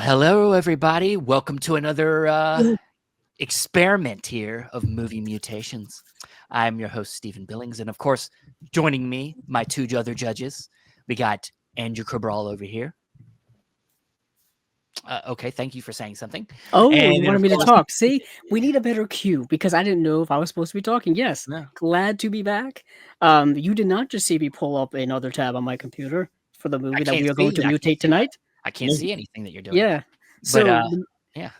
Hello, everybody. Welcome to another experiment here of movie mutations. I'm your host, Stephen Billings, and of course, joining me, my two other judges, we got Andrew Cabral over here. Okay, thank you for saying something. Oh, And you then, wanted of me to course, talk. See, we need a better cue because I didn't know if I was supposed to be talking. Yes, no, glad to be back. You did not just see me pull up another tab on my computer for the I movie that can't we are going see. to I can't mutate see that. tonight. I can't see anything that you're doing. Yeah. But So, yeah,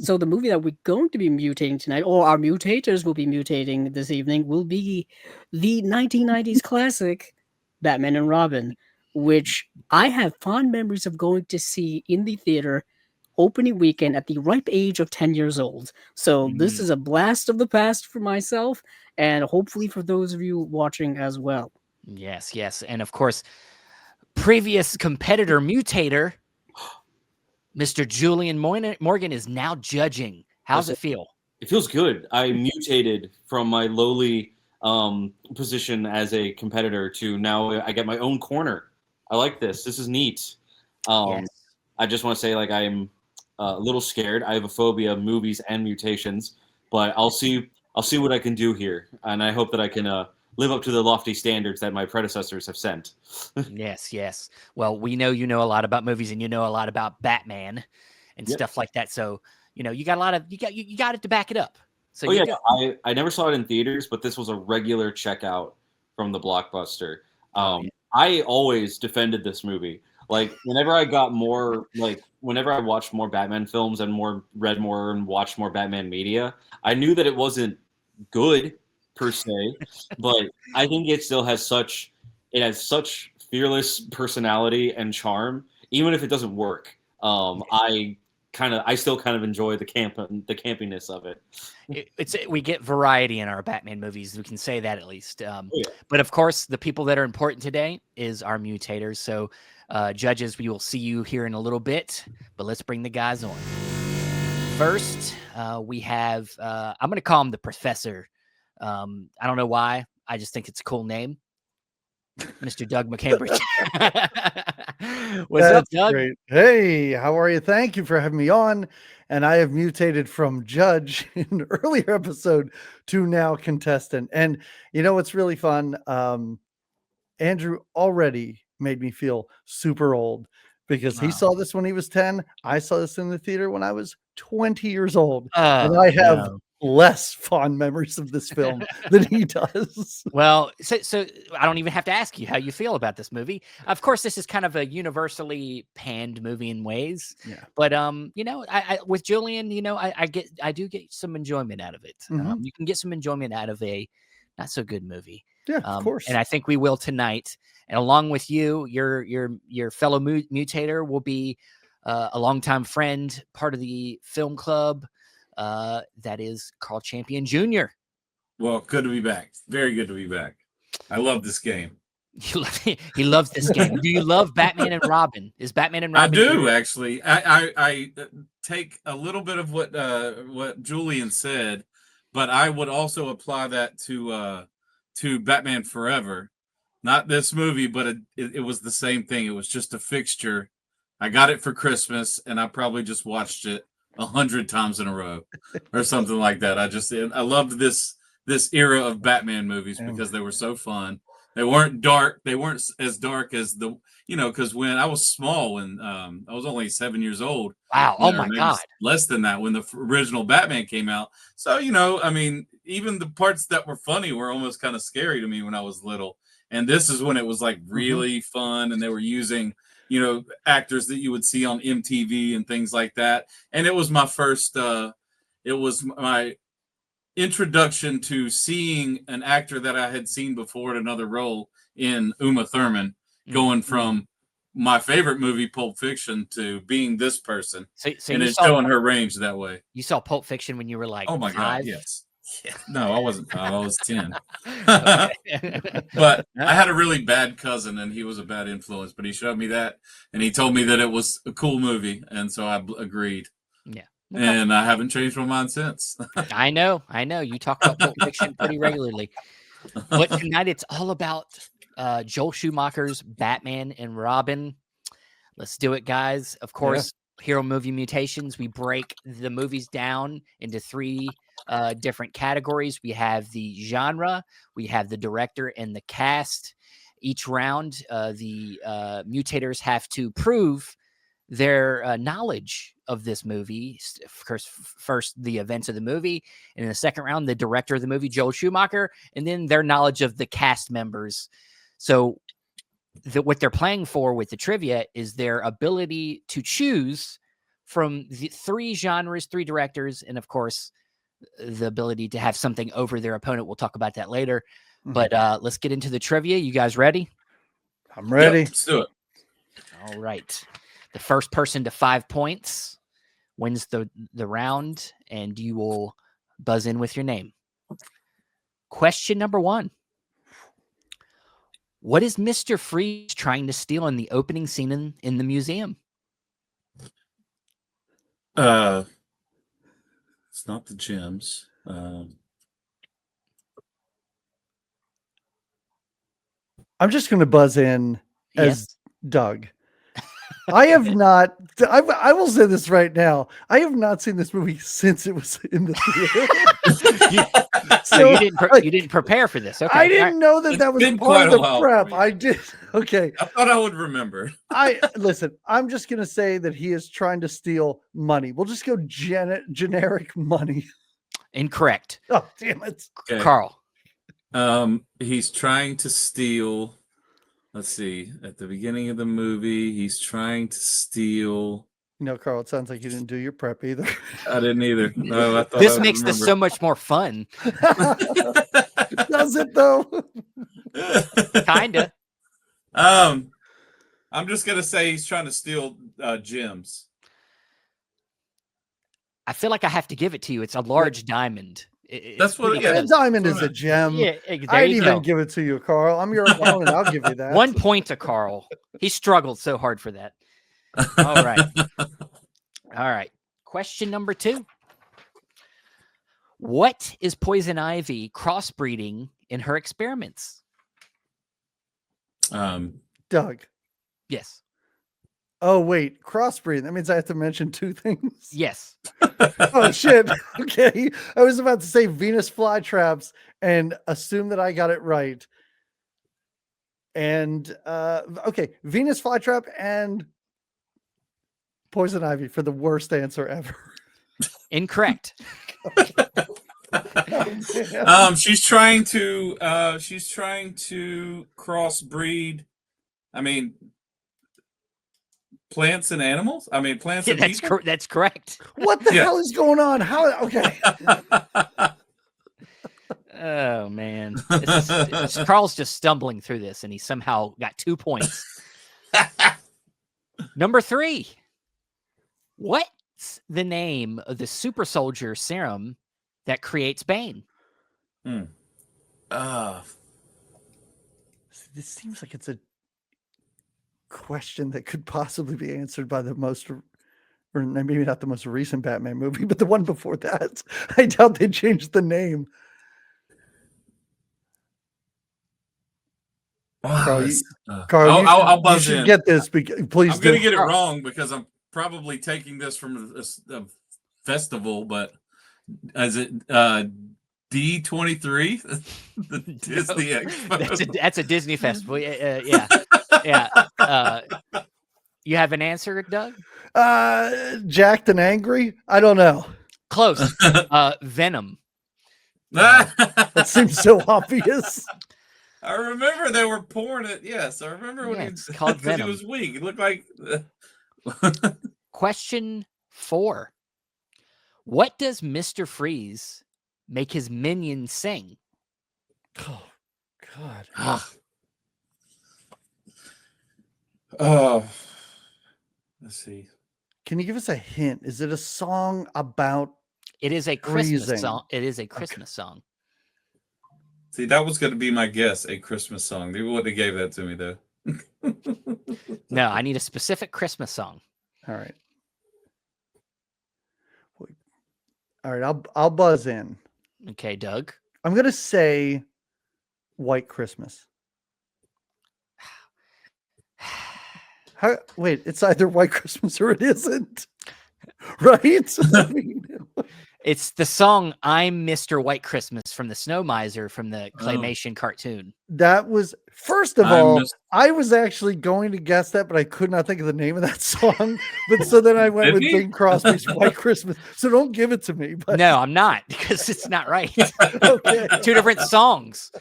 so the movie that we're going to be mutating tonight, or our mutators will be mutating this evening, will be the 1990s classic Batman and Robin, which I have fond memories of going to see in the theater opening weekend at the ripe age of 10 years old. So this mm, is a blast of the past for myself and hopefully for those of you watching as well. yes, and of course, previous competitor mutator, Mr. Julian Morgan, is now judging. How's it feel? It feels good. I mutated from my lowly position as a competitor to now I get my own corner. I like this. This is neat. Yes. I just want to say, I'm a little scared. I have a phobia of movies and mutations, but I'll see. I'll see what I can do here, and I hope that I can live up to the lofty standards that my predecessors have set. Yes. Well, we know you know a lot about movies and you know a lot about Batman and Yep. stuff like that. So, you got a lot of you got it to back it up. So Oh you yeah, go. I never saw it in theaters, but this was a regular checkout from the Blockbuster. Yeah. I always defended this movie. Whenever I got more, whenever I watched more Batman films and read more and watched more Batman media, I knew that it wasn't good per se, but I think it has such fearless personality and charm, even if it doesn't work. I still kind of enjoy the campiness of it. We get variety in our Batman movies. We can say that at least. Yeah. But of course, the people that are important today is our mutators. So, judges, we will see you here in a little bit. But let's bring the guys on. First, we have I'm going to call him the Professor. I don't know why. I just think it's a cool name. Mr. Doug McCambridge. What's up, Doug? Great. Hey, how are you? Thank you for having me on. And I have mutated from judge in an earlier episode to now contestant. And you know what's really fun? Andrew already made me feel super old because he saw this when he was 10. I saw this in the theater when I was 20 years old. And I have less fond memories of this film than he does. Well, so I don't even have to ask you how you feel about this movie. Of course, this is kind of a universally panned movie in ways. Yeah. But I with Julian, I do get some enjoyment out of it. Mhm. You can get some enjoyment out of a not so good movie. Yeah, of course. And I think we will tonight. And along with you, your fellow mutator will be a longtime friend, part of the film club. That is Carl Champion Jr. Well, good to be back. Very good to be back. I love this game. He loves this game. Do you love Batman and Robin? Is Batman and Robin? I do actually. I take a little bit of what Julian said, but I would also apply that to Batman Forever. Not this movie, but it was the same thing. It was just a fixture. I got it for Christmas, and I probably just watched it 100 times in a row, or something like that. I loved this era of Batman movies because they were so fun. They weren't dark. They weren't as dark as because when I was small, when I was only 7 years old. Wow! Oh my God! Less than that when the original Batman came out. So even the parts that were funny were almost kind of scary to me when I was little. And this is when it was really fun, and they were using actors that you would see on MTV and things like that. And it was my first. It was my introduction to seeing an actor that I had seen before in another role in Uma Thurman, going from my favorite movie, Pulp Fiction, to being this person, and it's showing her range that way. You saw Pulp Fiction when you were like, oh my 5? God, yes. Yeah. No, I wasn't 5. I was 10. But I had a really bad cousin, and he was a bad influence. But he showed me that, and he told me that it was a cool movie, and so I agreed. Yeah. Okay. And I haven't changed my mind since. I know. You talk about Pulp Fiction pretty regularly. But tonight it's all about Joel Schumacher's Batman and Robin. Let's do it, guys. Of course, Hero Movie Mutations, we break the movies down into three different categories. We have the genre, we have the director, and the cast. Each round, the mutators have to prove their knowledge of this movie. Of course, first the events of the movie, and in the second round, the director of the movie, Joel Schumacher, and then their knowledge of the cast members. So what they're playing for with the trivia is their ability to choose from the three genres, three directors, and of course, the ability to have something over their opponent. We'll talk about that later. But let's get into the trivia. You guys ready? I'm ready. Yep, let's do it. All right. The first person to 5 points wins the round, and you will buzz in with your name. Question number 1. What is Mr. Freeze trying to steal in the opening scene in the museum? It's not the gems. I'm just going to buzz in as Yes. Doug. I have not. I will say this right now. I have not seen this movie since it was in the theater. So you didn't prepare for this. Okay. I didn't know that It's was been part quite of a the while. prep. I did. Okay. I thought I would remember. Listen. I'm just gonna say that he is trying to steal money. We'll just go generic money. Incorrect. Oh damn it, Okay. Carl. He's trying to steal. Let's see. At the beginning of the movie, he's trying to steal. No, Carl. It sounds like you didn't do your prep either. I didn't either. No, I thought This I would makes this remember. so much more fun. Does it though? Kinda. I'm just gonna say he's trying to steal gems. I feel like I have to give it to you. It's a large diamond. That's what- pretty yeah. A close. diamond is a gem. Yeah, there I'd you even go. give it to you, Carl. I'm your opponent. I'll give you that. 1 point to Carl. He struggled so hard for that. All right. All right. Question number 2. What is Poison Ivy crossbreeding in her experiments? Doug. Yes. Oh wait, crossbreed. That means I have to mention 2 things. Yes. Oh shit. Okay. I was about to say Venus flytraps and assume that I got it right. And okay, Venus flytrap and Poison Ivy for the worst answer ever. Incorrect. She's trying to crossbreed. I mean, plants and animals. I mean, plants Yeah, and people. that's correct. What the Yeah. hell is going on? How? Okay. Oh man. Carl's just stumbling through this and he somehow got 2 points. Number 3. What's the name of the super soldier serum that creates Bane? This seems like it's a question that could possibly be answered by the most, or maybe not the most recent Batman movie, but the one before that. I doubt they changed the name. Carl, Carl, I'll you buzz should in. get this. Please I'm gonna do. get it wrong because I'm probably taking this from a festival, but is it D23? The Disney Expo. That's a Disney festival. Yeah. You have an answer, Doug? Jacked and angry. I don't know. Close. Venom. That seems so obvious. I remember they were pouring it. Yes, I remember when it's called because he Venom. was weak. It looked like. Question 4. What does Mr. Freeze make his minions sing? Oh, God. Let's see. Can you give us a hint? Is it a song about? It is a Christmas Freezing. song. It is a Christmas song. See, that was going to be my guess. A Christmas song. They wouldn't have gave that to me though. No, I need a specific Christmas song. All right. All right, I'll buzz in. Okay, Doug. I'm gonna say White Christmas. Wait, it's either White Christmas or it isn't. Right? I mean, It's the song "I'm Mr. White Christmas" from the Snow Miser from the claymation cartoon. that was, first of all, I was actually going to guess that, but I could not think of the name of that song. But so then I went Did with he? Bing Crosby's White Christmas. So don't give it to me. But No, I'm not, because it's not right. okay. Two different songs.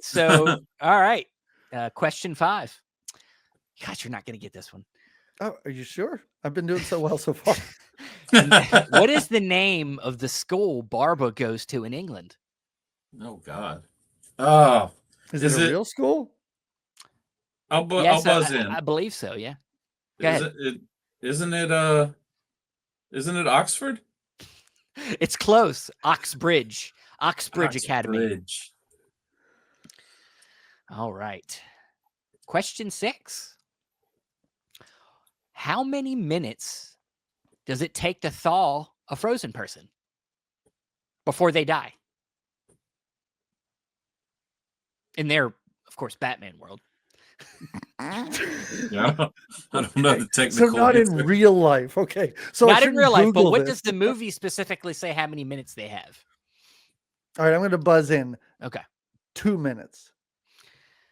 So all right. Question 5. God, you're not going to get this one. Oh, are you sure? I've been doing so well so far. What is the name of the school Barbara goes to in England? Oh God. Oh, Is Is it a it- real school? I'll Yes, buzz in. I believe so. Yeah. Go ahead. Isn't it Oxford? It's close. Oxbridge Academy. Oxbridge. All right. Question 6. How many minutes does it take to thaw a frozen person before they die? In their, of course, Batman world. Yeah. I don't know the So technical not in answer. real life. Okay. So I Not in shouldn't real life, but Google what this. does the movie specifically say how many minutes they have? All right, I'm going to buzz in. Okay. 2 minutes.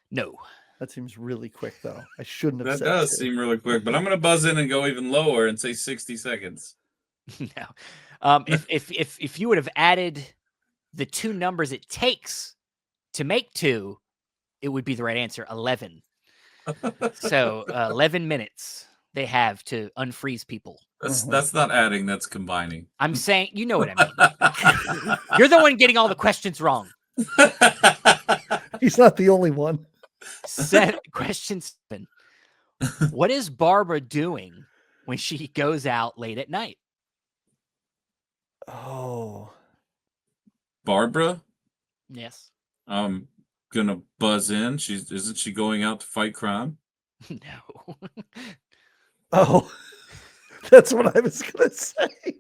No. That seems really quick, though. I shouldn't have That said does 2. seem really quick, but I'm gonna buzz in and go even lower and say 60 seconds. No. If you would have added the 2 numbers it takes to make 2, it would be the right answer, 11. So 11 minutes they have to unfreeze people. That's not adding, that's combining. I'm saying, you know what I mean. You're the one getting all the questions wrong. He's not the only one. Question 7. What is Barbara doing when she goes out late at night? Oh. Barbara, Yes. I'm gonna buzz in. Isn't she going out to fight crime? No. Oh. That's what I was going to say.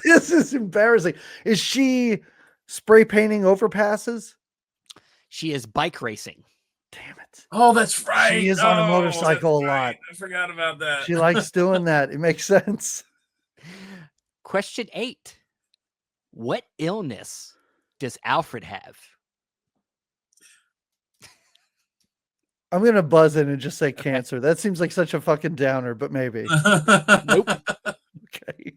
This is embarrassing. Is she spray painting overpasses? She is bike racing. Damn it. Oh, that's right. She is on a Oh, motorcycle that's a lot. right. I forgot about that. She likes doing that. It makes sense. Question 8. What illness does Alfred have? I'm going to buzz in and just say cancer. That seems like such a fucking downer, but maybe. Nope. Okay.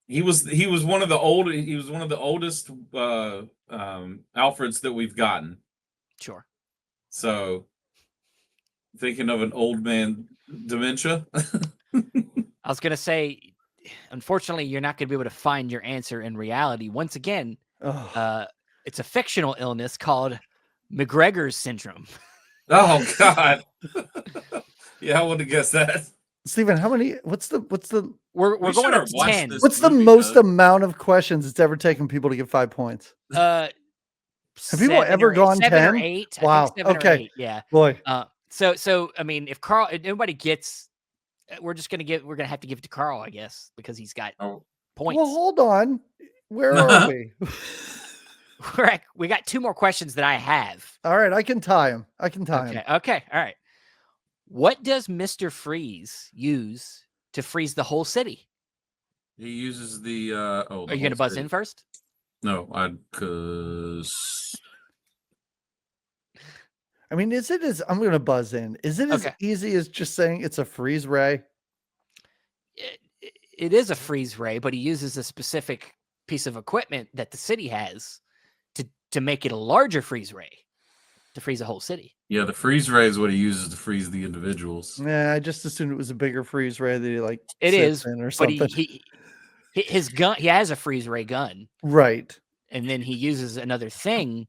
He was one of the oldest Alfreds that we've gotten. Sure. So thinking of an old man dementia. I was going to say, unfortunately, you're not going to be able to find your answer in reality. Once again, Oh. it's a fictional illness called McGregor's syndrome. Oh God. Yeah, I would have guessed that. Stephen, how many? What's the? We're We going should up have to watched 10. this. What's the movie, most Doug. amount of questions it's ever taken people to get 5 points? Have people ever gone 7 or 10? 8? Wow, I think 7 or okay. 8, yeah. Boy, So I mean, if nobody gets, we're gonna have to give it to Carl, I guess, because he's got points. well, hold on. Where are we? We got 2 more questions that I have. All right, I can tie him. Okay, all right. What does Mr. Freeze use to freeze the whole city? He uses the Are you gonna buzz in first? No, because I mean, is it as I'm going to buzz in? Is it as Okay. easy as just saying it's a freeze ray? It is a freeze ray, but he uses a specific piece of equipment that the city has to make it a larger freeze ray to freeze a whole city. yeah, the freeze ray is what he uses to freeze the individuals. Yeah, I just assumed it was a bigger freeze ray that he like. It sits is, in or but something. his gun, he has a freeze ray gun, Right. and then he uses another thing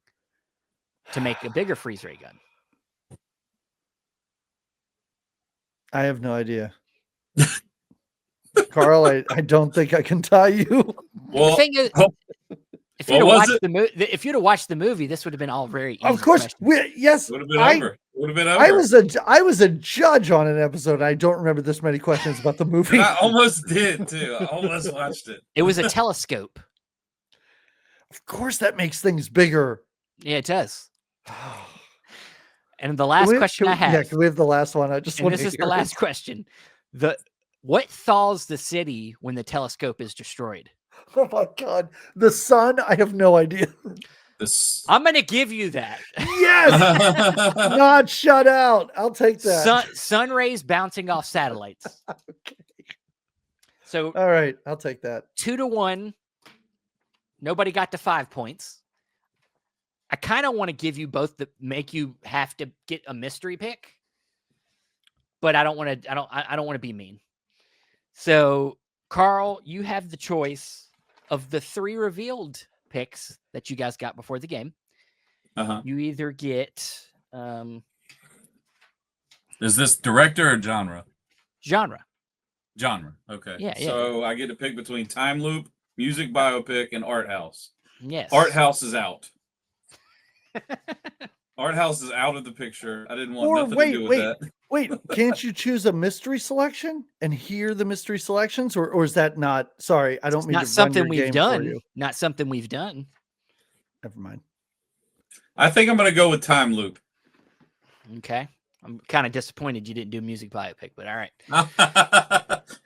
to make a bigger freeze ray gun. I have no idea. Carl, I don't think I can tie you. The thing is, if you'd what was have watched the movie, this would have been all very easy. Of course, questions. yes. Would have been over. Would have been over. I was a judge on an episode. And I don't remember this many questions about the movie. I almost did too. I almost watched it. It was a telescope. Of course, that makes things bigger. Yeah, it does. And the last question I have. Can we have the last one? I just and want this to is hear the last it. question. What thaws the city when the telescope is destroyed? Oh my God. The sun? I have no idea. This. I'm going to give you that. Yes! Not shut out. I'll take that. Sun rays bouncing off satellites. Okay. So All right, I'll take that. 2-1. Nobody got to 5 points. I kind of want to give you both make you have to get a mystery pick, but I don't want to be mean. So, Carl, you have the choice of the 3 revealed picks that you guys got before the game. You either get Is this director or genre? Genre. Okay. Yeah. So I get to pick between time loop, music biopic, and art house. Yes. Art house is out. Art house is out of the picture. I didn't want nothing to do with that. Wait, can't you choose a mystery selection and hear the mystery selections, or is that not? Sorry, I don't mean not to something run your we've game for done. you. Not something we've done. Never mind. I think I'm going to go with time loop. Okay. I'm kind of disappointed you didn't do music biopic, but all right.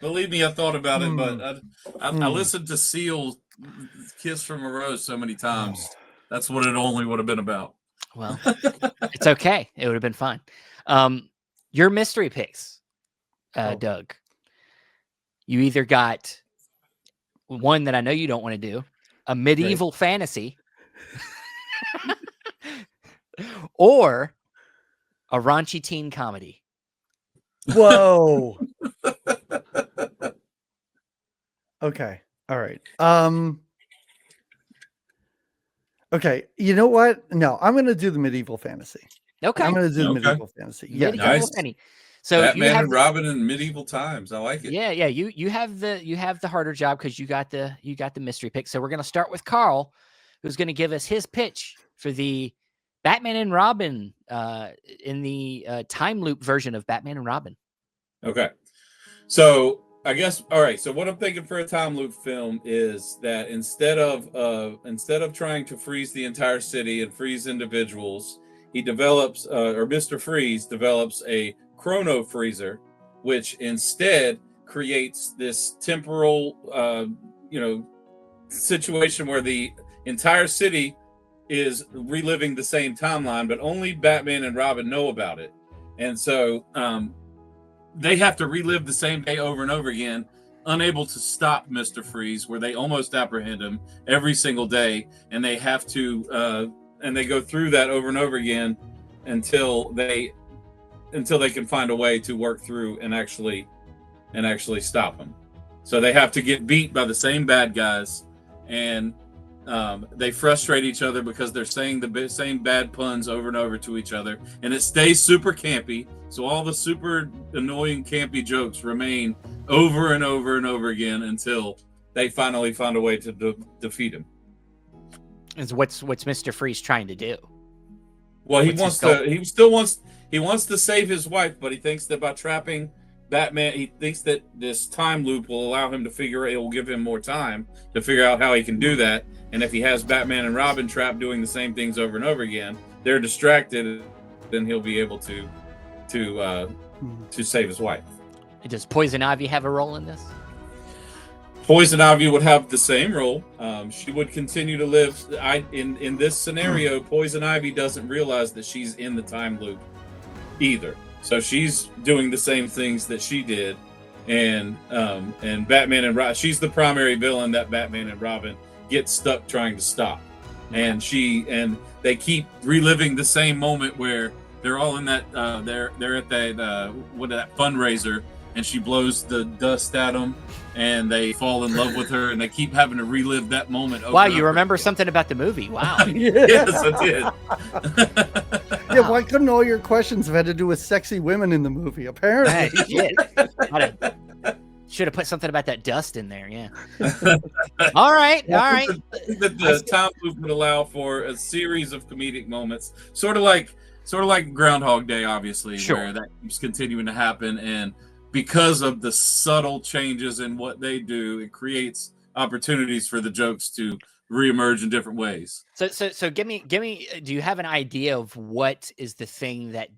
Believe me, I thought about it, but I listened to Seal Kiss from a Rose so many times. That's what it only would have been about. Well, it's okay. It would have been fine. Your mystery picks, Doug. You either got one that I know you don't want to do, a medieval fantasy, or a raunchy teen comedy. Whoa. Okay. All right. Okay. You know what? No, I'm going to do the medieval fantasy. Okay. I'm going to do the medieval fantasy. Yeah. Nice. So Batman you have and Robin in medieval times. I like it. Yeah. You have the harder job because you got the mystery pick. So we're going to start with Carl, who's going to give us his pitch for the Batman and Robin in the time loop version of Batman and Robin. Okay. So I guess, all right. So what I'm thinking for a time loop film is that instead of trying to freeze the entire city and freeze individuals, he develops, or Mr. Freeze develops a chrono freezer, which instead creates this temporal, situation where the entire city is reliving the same timeline, but only Batman and Robin know about it. And so they have to relive the same day over and over again, unable to stop Mr. Freeze, where they almost apprehend him every single day. And they have to, and they go through that over and over again until they can find a way to work through and actually stop him. So they have to get beat by the same bad guys, and they frustrate each other because they're saying the same bad puns over and over to each other, and it stays super campy. So all the super annoying campy jokes remain over and over and over again until they finally find a way to defeat him. Is what's Mr. Freeze trying to do? Well, he wants to save his wife, but he thinks that by trapping Batman, he thinks that this time loop will allow him it will give him more time to figure out how he can do that. And if he has Batman and Robin trapped doing the same things over and over again, they're distracted, then he'll be able to save his wife. Does Poison Ivy have a role in this? Poison Ivy would have the same role. She would continue to live. In this scenario, Poison Ivy doesn't realize that she's in the time loop either. So she's doing the same things that she did, and Batman and Robin. She's the primary villain that Batman and Robin get stuck trying to stop, and they keep reliving the same moment where they're all in that they're at that fundraiser, and she blows the dust at them, and they fall in love with her, and they keep having to relive that moment. Wow, you remember something about the movie? Wow. Yes, I did. Yeah, why couldn't all your questions have had to do with sexy women in the movie? Apparently. Should have put something about that dust in there. Yeah. All right. The time loop would allow for a series of comedic moments, sort of like Groundhog Day, obviously, where that keeps continuing to happen, and because of the subtle changes in what they do, it creates opportunities for the jokes to reemerge in different ways. So give me. Do you have an idea of what is the thing that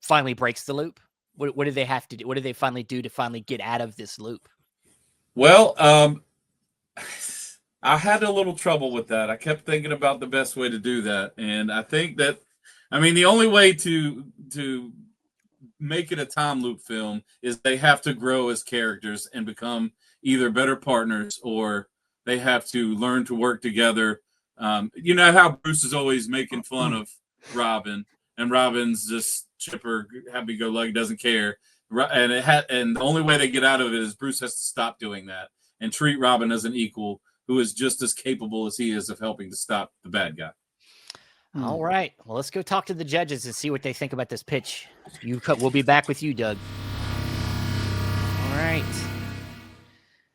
finally breaks the loop? What do they have to do? What do they finally do to finally get out of this loop? Well, I had a little trouble with that. I kept thinking about the best way to do that, and I think that, I mean, the only way to make it a time loop film is they have to grow as characters and become either better partners, or they have to learn to work together. You know how Bruce is always making fun of Robin, and Robin's just chipper, happy-go-lucky, doesn't care. And and the only way they get out of it is Bruce has to stop doing that and treat Robin as an equal who is just as capable as he is of helping to stop the bad guy. All right. Well, let's go talk to the judges and see what they think about this pitch. We'll be back with you, Doug. All right.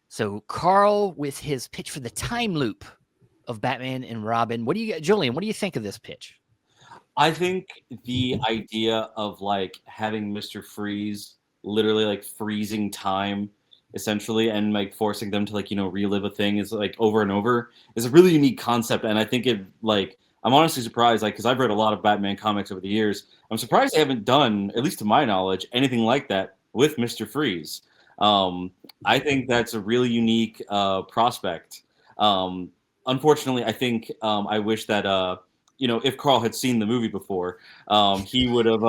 So Carl with his pitch for the time loop of Batman and Robin. What do you, Julian? What do you think of this pitch? I think the idea of like having Mr. Freeze literally like freezing time essentially and like forcing them to like, you know, relive a thing is like over and over is a really unique concept. And I think it like, I'm honestly surprised, like, because I've read a lot of Batman comics over the years. I'm surprised they haven't done, at least to my knowledge, anything like that with Mr. Freeze. I think that's a really unique prospect. Unfortunately, I think I wish that you know, if Carl had seen the movie before, he would have.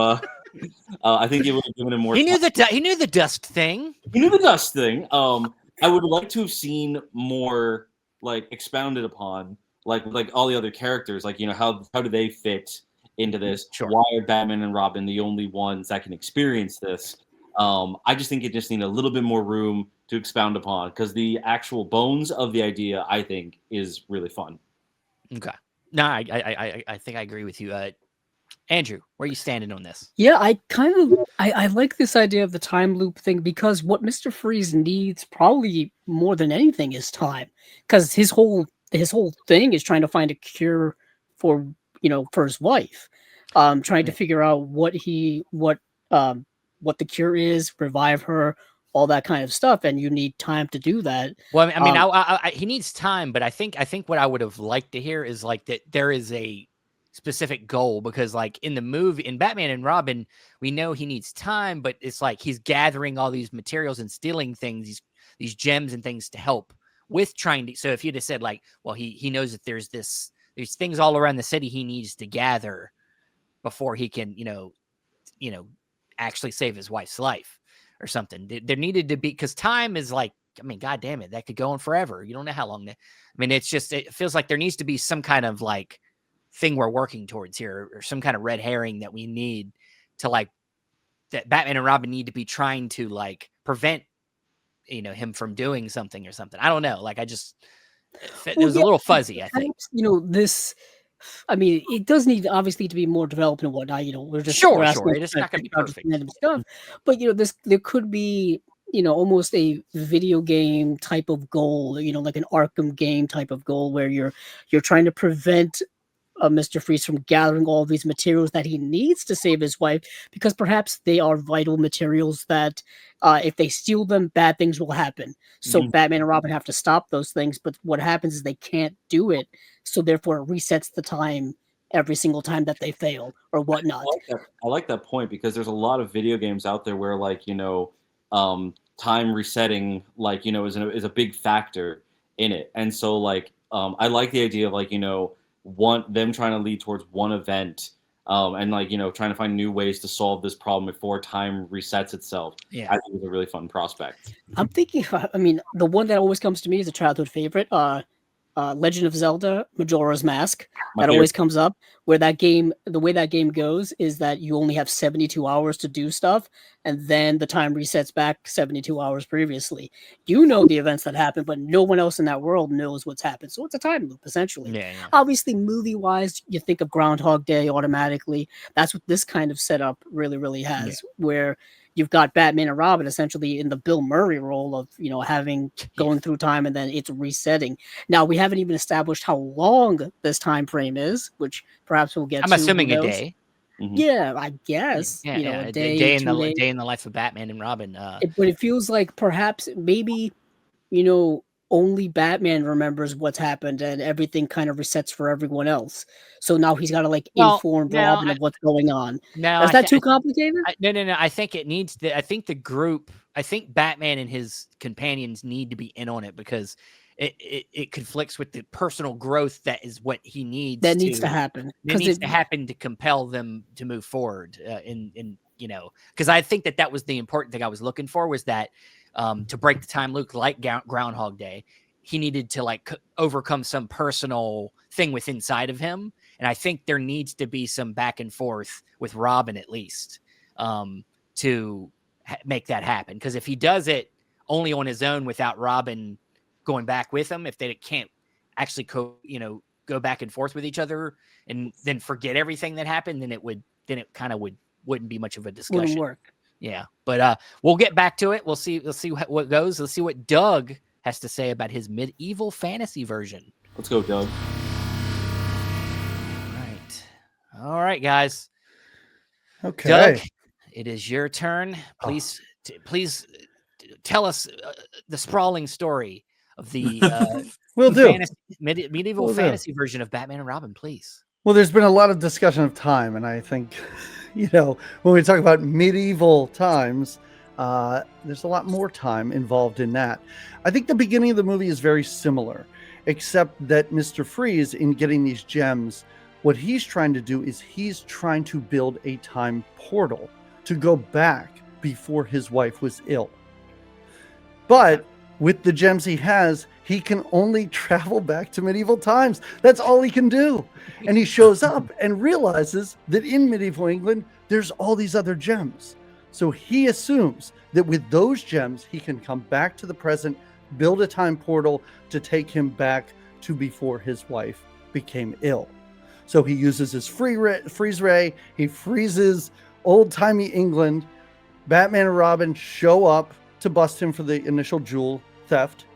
I think it would have given him more. He knew the dust thing. He knew the dust thing. I would like to have seen more, like, expounded upon, like all the other characters. Like, you know, how do they fit into this? Sure. Why are Batman and Robin the only ones that can experience this? I just think it just needed a little bit more room to expound upon, because the actual bones of the idea, I think, is really fun. Okay. No, I think I agree with you. Andrew, where are you standing on this? Yeah, I like this idea of the time loop thing, because what Mr. Freeze needs probably more than anything is time, because his whole thing is trying to find a cure for his wife, trying to figure out what the cure is, revive her, all that kind of stuff, and you need time to do that. Well, I mean, he needs time, but I think what I would have liked to hear is like that there is a specific goal, because like in the movie, in Batman and Robin, we know he needs time, but it's like he's gathering all these materials and stealing things, these gems and things to help with trying to. So if you'd have said like, well, he knows that there's things all around the city he needs to gather before he can, actually save his wife's life or something. There needed to be, because time is like, I mean, God damn it, that could go on forever. You don't know how long. I mean, it feels like there needs to be some kind of like thing we're working towards here, or some kind of red herring that we need to like, that Batman and Robin need to be trying to like prevent, him from doing something or something. I don't know. Like, it was a little fuzzy, I think. I mean, it does need obviously to be more developed and whatnot. We're just sure. It's not going to be perfect stuff, but there could be almost a video game type of goal. Like an Arkham game type of goal, where you're trying to prevent Mr. Freeze from gathering all these materials that he needs to save his wife, because perhaps they are vital materials that if they steal them, bad things will happen. So Batman and Robin have to stop those things, but what happens is they can't do it, so therefore it resets the time every single time that they fail or whatnot. I like that point, because there's a lot of video games out there where like, time resetting, like, is a big factor in it. And so like, I like the idea of like, them trying to lead towards one event, and like, trying to find new ways to solve this problem before time resets itself. Yeah, I think it's a really fun prospect. I'm thinking, I mean, the one that always comes to me is a childhood favorite, Legend of Zelda Majora's Mask. Always comes up, where the way that game goes is that you only have 72 hours to do stuff, and then the time resets back 72 hours previously. You know the events that happen, but no one else in that world knows what's happened. So it's a time loop, essentially. Yeah. Obviously, movie-wise, you think of Groundhog Day automatically. That's what this kind of setup really, really has, where you've got Batman and Robin essentially in the Bill Murray role of, going through time and then it's resetting. Now, we haven't even established how long this time frame is, which perhaps we'll get to. I'm assuming a day. Yeah, I guess. A day in the life of Batman and Robin. But it feels like perhaps maybe, only Batman remembers what's happened, and everything kind of resets for everyone else. So now he's got to like Well, inform no, Robin of what's going on. no, Is that too complicated? no. I think it needs the. I think the group. I think Batman and his companions need to be in on it because it conflicts with the personal growth that is what he needs. That needs to happen It needs to happen to compel them to move forward. Because I think that was the important thing I was looking for was that to break the time loop like Groundhog Day, he needed to like overcome some personal thing within inside of him. And I think there needs to be some back and forth with Robin at least to make that happen. Because if he does it only on his own without Robin going back with him, if they can't actually go back and forth with each other and then forget everything that happened, then it kind of wouldn't be much of a discussion. Wouldn't work. Yeah, but we'll get back to it. We'll see what goes. Let's see what Doug has to say about his medieval fantasy version. Let's go, Doug. All right, guys. Okay. Doug, it is your turn. Please tell us the sprawling story of the medieval fantasy version of Batman and Robin, please. Well, there's been a lot of discussion of time, and I think, when we talk about medieval times, there's a lot more time involved in that. I think the beginning of the movie is very similar, except that Mr. Freeze, in getting these gems, what he's trying to do is he's trying to build a time portal to go back before his wife was ill. But with the gems he has, he can only travel back to medieval times. That's all he can do. And he shows up and realizes that in medieval England, there's all these other gems. So he assumes that with those gems, he can come back to the present, build a time portal to take him back to before his wife became ill. So he uses his freeze ray. He freezes old-timey England. Batman and Robin show up to bust him for the initial jewel theft,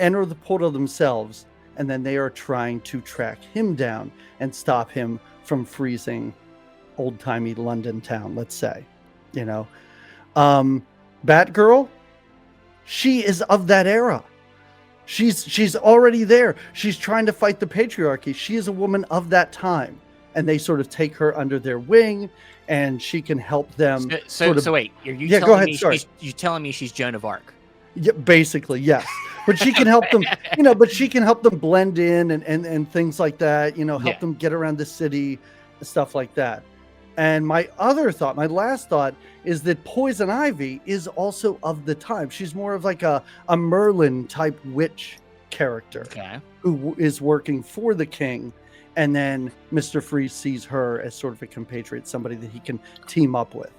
enter the portal themselves, and then they are trying to track him down and stop him from freezing old-timey London town, let's say. Batgirl, she is of that era. She's already there. She's trying to fight the patriarchy. She is a woman of that time, and they sort of take her under their wing, and she can help them. So wait, are you telling go ahead. me Sorry. you're telling me she's Joan of Arc? Yeah, basically, yes. But she can help them, but she can help them blend in and things like that. Help them get around the city, stuff like that. And my last thought is that Poison Ivy is also of the time. She's more of like a Merlin type witch character who is working for the king. And then Mr. Freeze sees her as sort of a compatriot, somebody that he can team up with.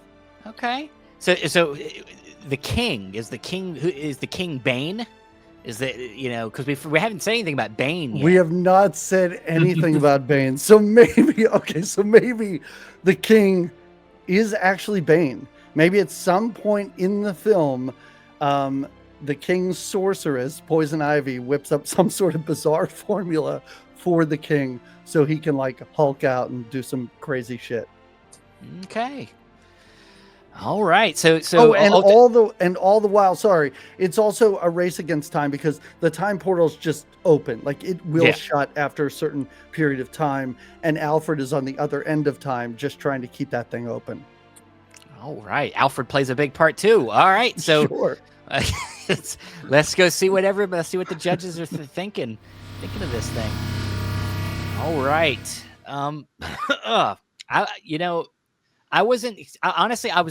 Okay. So the king is the king Bane? Is that, because we haven't said anything about Bane yet. We have not said anything about Bane. So maybe the king is actually Bane. Maybe at some point in the film, the king's sorceress, Poison Ivy, whips up some sort of bizarre formula for the king so he can like Hulk out and do some crazy shit. Okay. All right. So all the while, sorry, it's also a race against time because the time portal's just open. Like it will shut after a certain period of time, and Alfred is on the other end of time just trying to keep that thing open. All right. Alfred plays a big part too. All right. So sure. Let's go see what the judges are thinking of this thing. All right. I was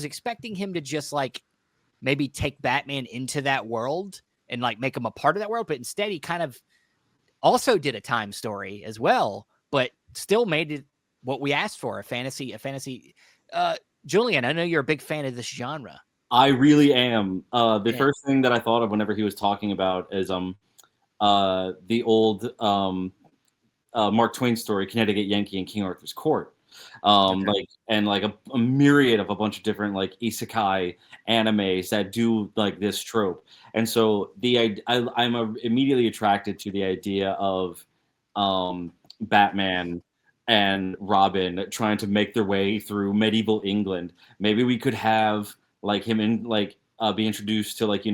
expecting him to just like maybe take Batman into that world and like make him a part of that world, but instead he kind of also did a time story as well, but still made it what we asked for, a fantasy. Julian, I know you're a big fan of this genre. I really am. First thing that I thought of whenever he was talking about is the old Mark Twain story, Connecticut Yankee and King Arthur's Court. A myriad of a bunch of different like isekai animes that do like this trope. And so I'm immediately attracted to the idea of Batman and Robin trying to make their way through medieval England. Maybe we could have like him in like be introduced to like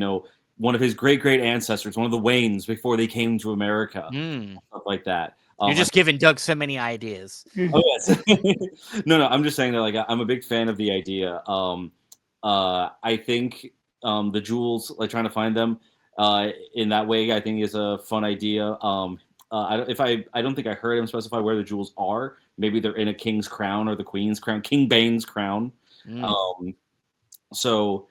one of his great ancestors, one of the Waynes before they came to America, stuff like that. You're just giving Doug so many ideas. Oh yes. No, I'm just saying that like I'm a big fan of the idea. I think the jewels, like trying to find them in that way, I think is a fun idea. I don't think I heard him specify where the jewels are. Maybe they're in a king's crown or the queen's crown, King Bane's crown. So,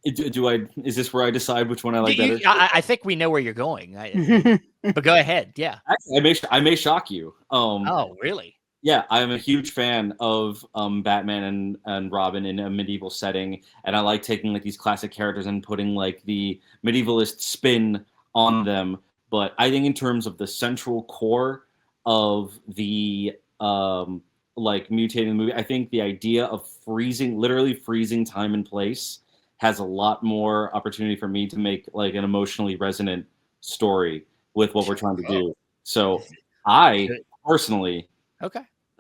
is this where I decide which one I like better? I think we know where you're going. But go ahead. Yeah. Actually, I may shock you. Oh, really? Yeah, I'm a huge fan of Batman and Robin in a medieval setting, and I like taking like these classic characters and putting like the medievalist spin on them. But I think in terms of the central core of the like mutating the movie, I think the idea of literally freezing time and place has a lot more opportunity for me to make like an emotionally resonant story with what we're trying to do. So I personally, I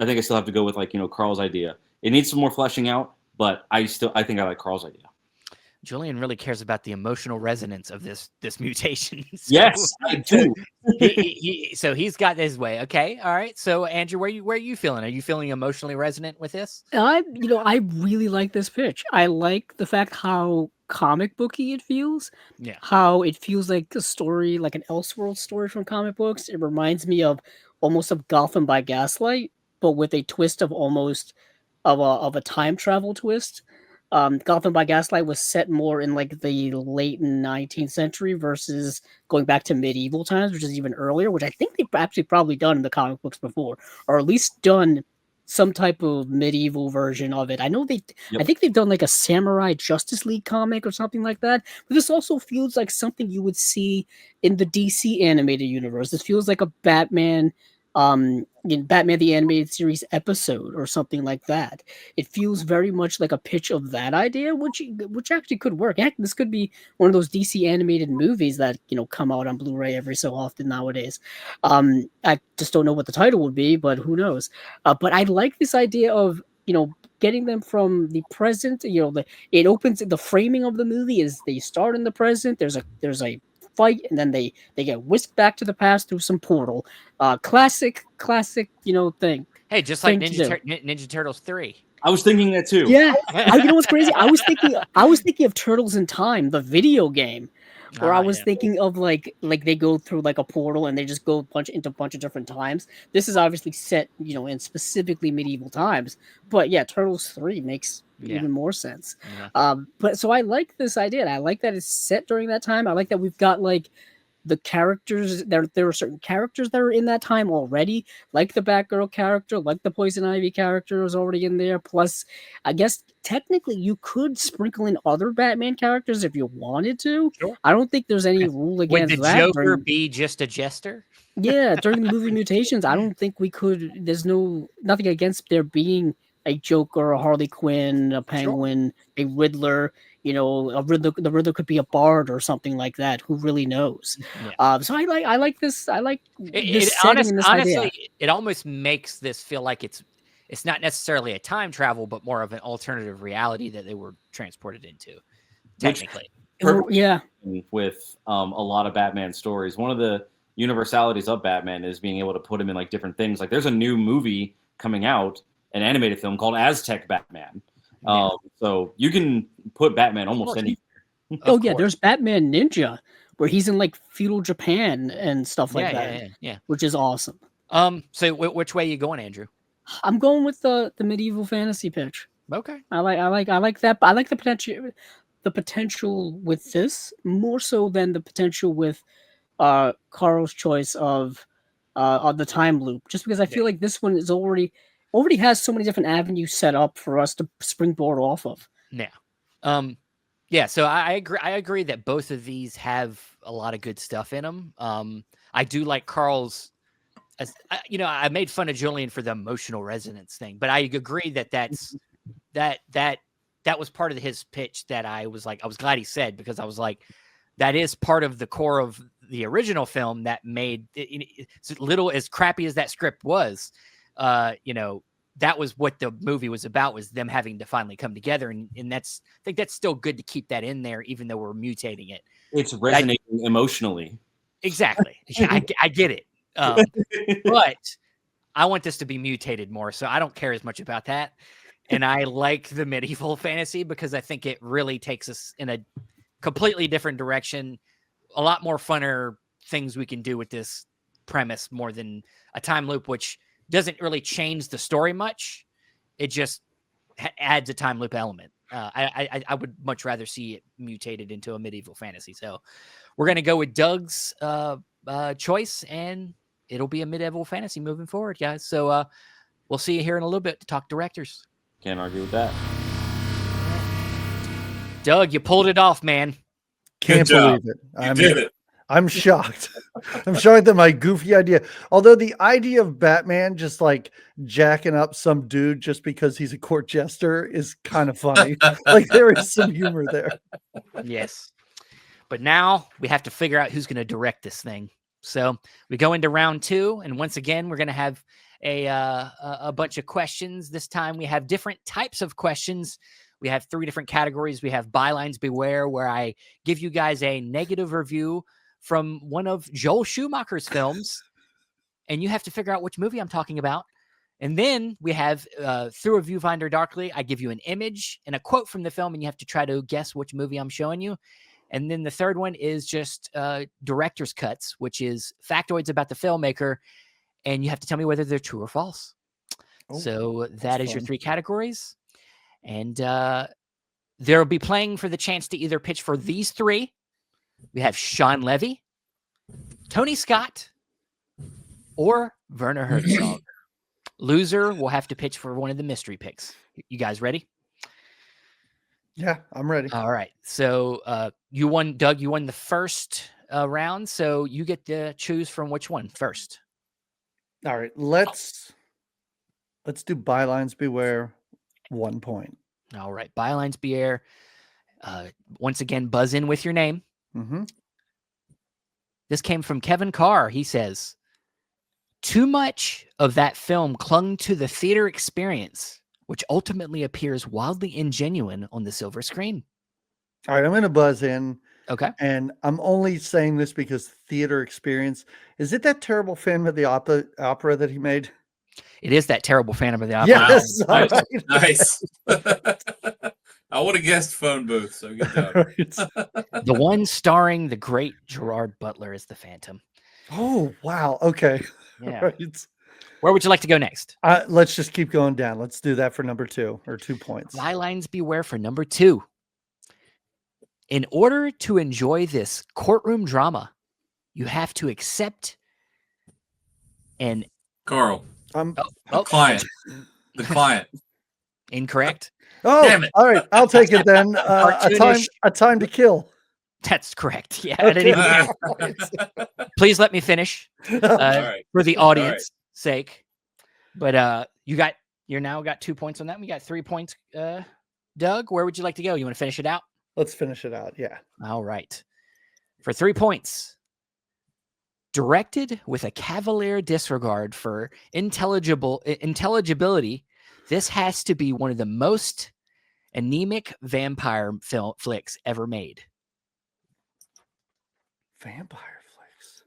think I still have to go with like, Carl's idea. It needs some more fleshing out, but I think I like Carl's idea. Julian really cares about the emotional resonance of this mutation. Yes, I do. So he's got his way. Okay, all right. So Andrew, where are you feeling? Are you feeling emotionally resonant with this? I really like this pitch. I like the fact how comic booky it feels. Yeah. How it feels like a story, like an Elseworld story from comic books. It reminds me of almost of Gotham by Gaslight, but with a twist of almost of a time travel twist. Gotham by Gaslight was set more in like the late 19th century versus going back to medieval times, which is even earlier, which I think they've actually probably done in the comic books before, or at least done some type of medieval version of it. I know I think they've done like a Samurai Justice League comic or something like that, but this also feels like something you would see in the DC animated universe. This feels like a Batman in Batman the Animated Series episode or something like that. It feels very much like a pitch of that idea, which actually could work. Heck, this could be one of those DC animated movies that come out on Blu-ray every so often nowadays. I just don't know what the title would be, but who knows? But I like this idea of getting them from the present. It opens, the framing of the movie is they start in the present. There's a fight, and then they get whisked back to the past through some portal. Classic thing. Hey, just like Ninja Turtles 3. I was thinking that too. Yeah. You know what's crazy? I was thinking of Turtles in Time, the video game, where I was thinking of like they go through like a portal and they just go into a bunch of different times. This is obviously set, in specifically medieval times. But yeah, Turtles 3 makes even more sense. But so I like this idea. And I like that it's set during that time. I like that we've got like the characters. There are certain characters that are in that time already, like the Batgirl character, like the Poison Ivy character is already in there. Plus, I guess technically you could sprinkle in other Batman characters if you wanted to. Sure. I don't think there's any rule against that. Would the Joker be just a jester? Yeah, during the movie Mutations, I don't think we could. There's nothing against there being a Joker, a Harley Quinn, a Penguin, a Riddler. The Riddler could be a bard or something like that. Who really knows? Yeah. So I like this. I like this setting and this idea. Honestly, it almost makes this feel like it's not necessarily a time travel, but more of an alternative reality that they were transported into. Technically, yeah. With a lot of Batman stories, one of the universalities of Batman is being able to put him in like different things. Like there's a new movie coming out, an animated film called Aztec Batman. So you can put Batman almost anywhere. Oh yeah, there's Batman Ninja, where he's in like feudal Japan and stuff like that. Yeah, which is awesome. So which way are you going, Andrew? I'm going with the medieval fantasy pitch. Okay. I like that. I like the potential with this more so than the potential with Carl's choice of the time loop. Just because I feel like this one is already has so many different avenues set up for us to springboard off of. Yeah. Yeah, so I agree that both of these have a lot of good stuff in them. I do like Carl's, I made fun of Julian for the emotional resonance thing, but I agree that was part of his pitch that I was glad he said, because I was like, that is part of the core of the original film that made it, little as crappy as that script was, that was what the movie was about, was them having to finally come together. And I think that's still good to keep that in there, even though we're mutating it. It's resonating emotionally. Exactly. I get it. But I want this to be mutated more, so I don't care as much about that. And I like the medieval fantasy because I think it really takes us in a completely different direction. A lot more funner things we can do with this premise more than a time loop, which doesn't really change the story much. It just adds a time loop element. I would much rather see it mutated into a medieval fantasy. So we're going to go with Doug's choice, and it'll be a medieval fantasy moving forward, guys. So we'll see you here in a little bit to talk directors. Can't argue with that. Doug, you pulled it off, man. Can't job. believe it. You did it. I'm shocked. I'm shocked that my goofy idea, although the idea of Batman just like jacking up some dude just because he's a court jester is kind of funny. Like there is some humor there. Yes. But now we have to figure out who's going to direct this thing. So we go into round 2, and once again, we're going to have a bunch of questions. This time we have different types of questions. We have 3 different categories. We have Bylines Beware, where I give you guys a negative review from one of Joel Schumacher's films, and you have to figure out which movie I'm talking about. And then we have Through a Viewfinder Darkly. I give you an image and a quote from the film, and you have to try to guess which movie I'm showing you. And then the third one is just director's cuts, which is factoids about the filmmaker, and you have to tell me whether they're true or false. Oh, so that is your fun. 3 categories. And they'll be playing for the chance to either pitch for these 3. We have Sean Levy, Tony Scott, or Werner Herzog. Loser will have to pitch for one of the mystery picks. You guys ready? Yeah, I'm ready. All right. So you won, Doug. You won the first round, so you get to choose from which one first. All right, let's do Bylines Beware. 1 point. All right. Bylines Beware. Once again, buzz in with your name. Mm-hmm. This came from Kevin Carr. He says, too much of that film clung to the theater experience, which ultimately appears wildly ingenuine on the silver screen. All right, I'm going to buzz in. Okay. And I'm only saying this because theater experience. Is it that terrible Phantom of the opera that he made? It is that terrible Phantom of the Opera. Yes. Wow. All right. Nice. I would have guessed phone booth, so good job. Right. The one starring the great Gerard Butler as the Phantom. Oh, wow. Okay. Yeah. Right. Where would you like to go next? Let's just keep going down. Let's do that for number 2 or 2 points. Bylines Beware for number 2. In order to enjoy this courtroom drama, you have to accept an Carl, oh, client. The client. incorrect. Oh, Damn it. all right. I'll take it then. Cartoonish. A time to kill. That's correct. Yeah. I didn't even Please let me finish All right. for the audience sake. But you're now got 2 points on that. We got 3 points. Doug, where would you like to go? You want to finish it out? Let's finish it out. Yeah. All right. For 3 points. Directed with a cavalier disregard for intelligibility, this has to be one of the most anemic vampire flicks ever made. Vampire flicks.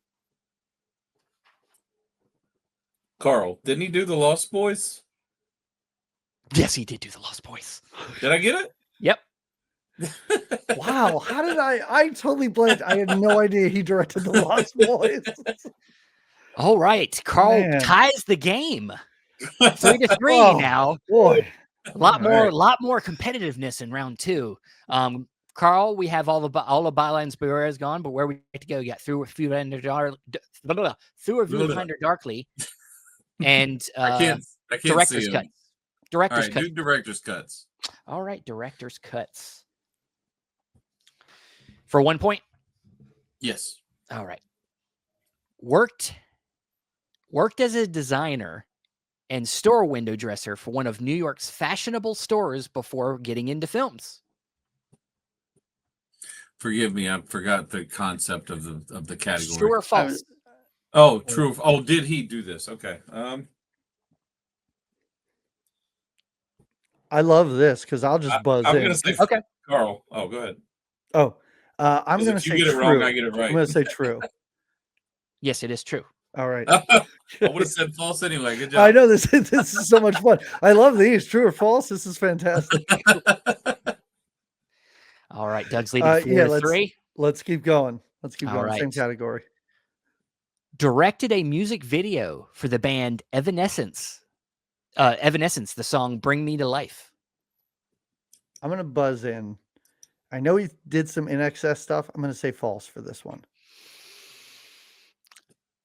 Carl, didn't he do the Lost Boys? Yes, he did do the Lost Boys. Did I get it? Yep. Wow. How did I totally blanked. I had no idea he directed the Lost Boys. All right. Carl Man. ties the game. 3-3 Oh, now. boy. A lot more, right. lot more competitiveness in round 2. Carl, we have all the Bylines Beware is gone, but where we get to go? You got Through a Viewfinder Darkly, and I can't director's see cut. him. Director's All right, cut. do director's cuts. All right, director's cuts. For 1 point. Yes. All right. Worked as a designer and store window dresser for one of New York's fashionable stores before getting into films. Forgive me, I forgot the concept of the category. True or false? Oh, true. Oh, did he do this? Okay. I love this because I'll just buzz I'm in. gonna say Okay. Carl. Oh, go ahead. Oh, I'm 'Cause going to if you say get it true. wrong, I get it I'm right. going to say true. Yes, it is true. All right. I would have said false anyway. Good job. I know this is so much fun. I love these. True or false? This is fantastic. All right, Doug's leading 4-3. Let's keep going. Let's keep All going. Same right. category. Directed a music video for the band Evanescence. Evanescence, the song "Bring Me to Life." I'm going to buzz in. I know he did some In Excess stuff. I'm going to say false for this one.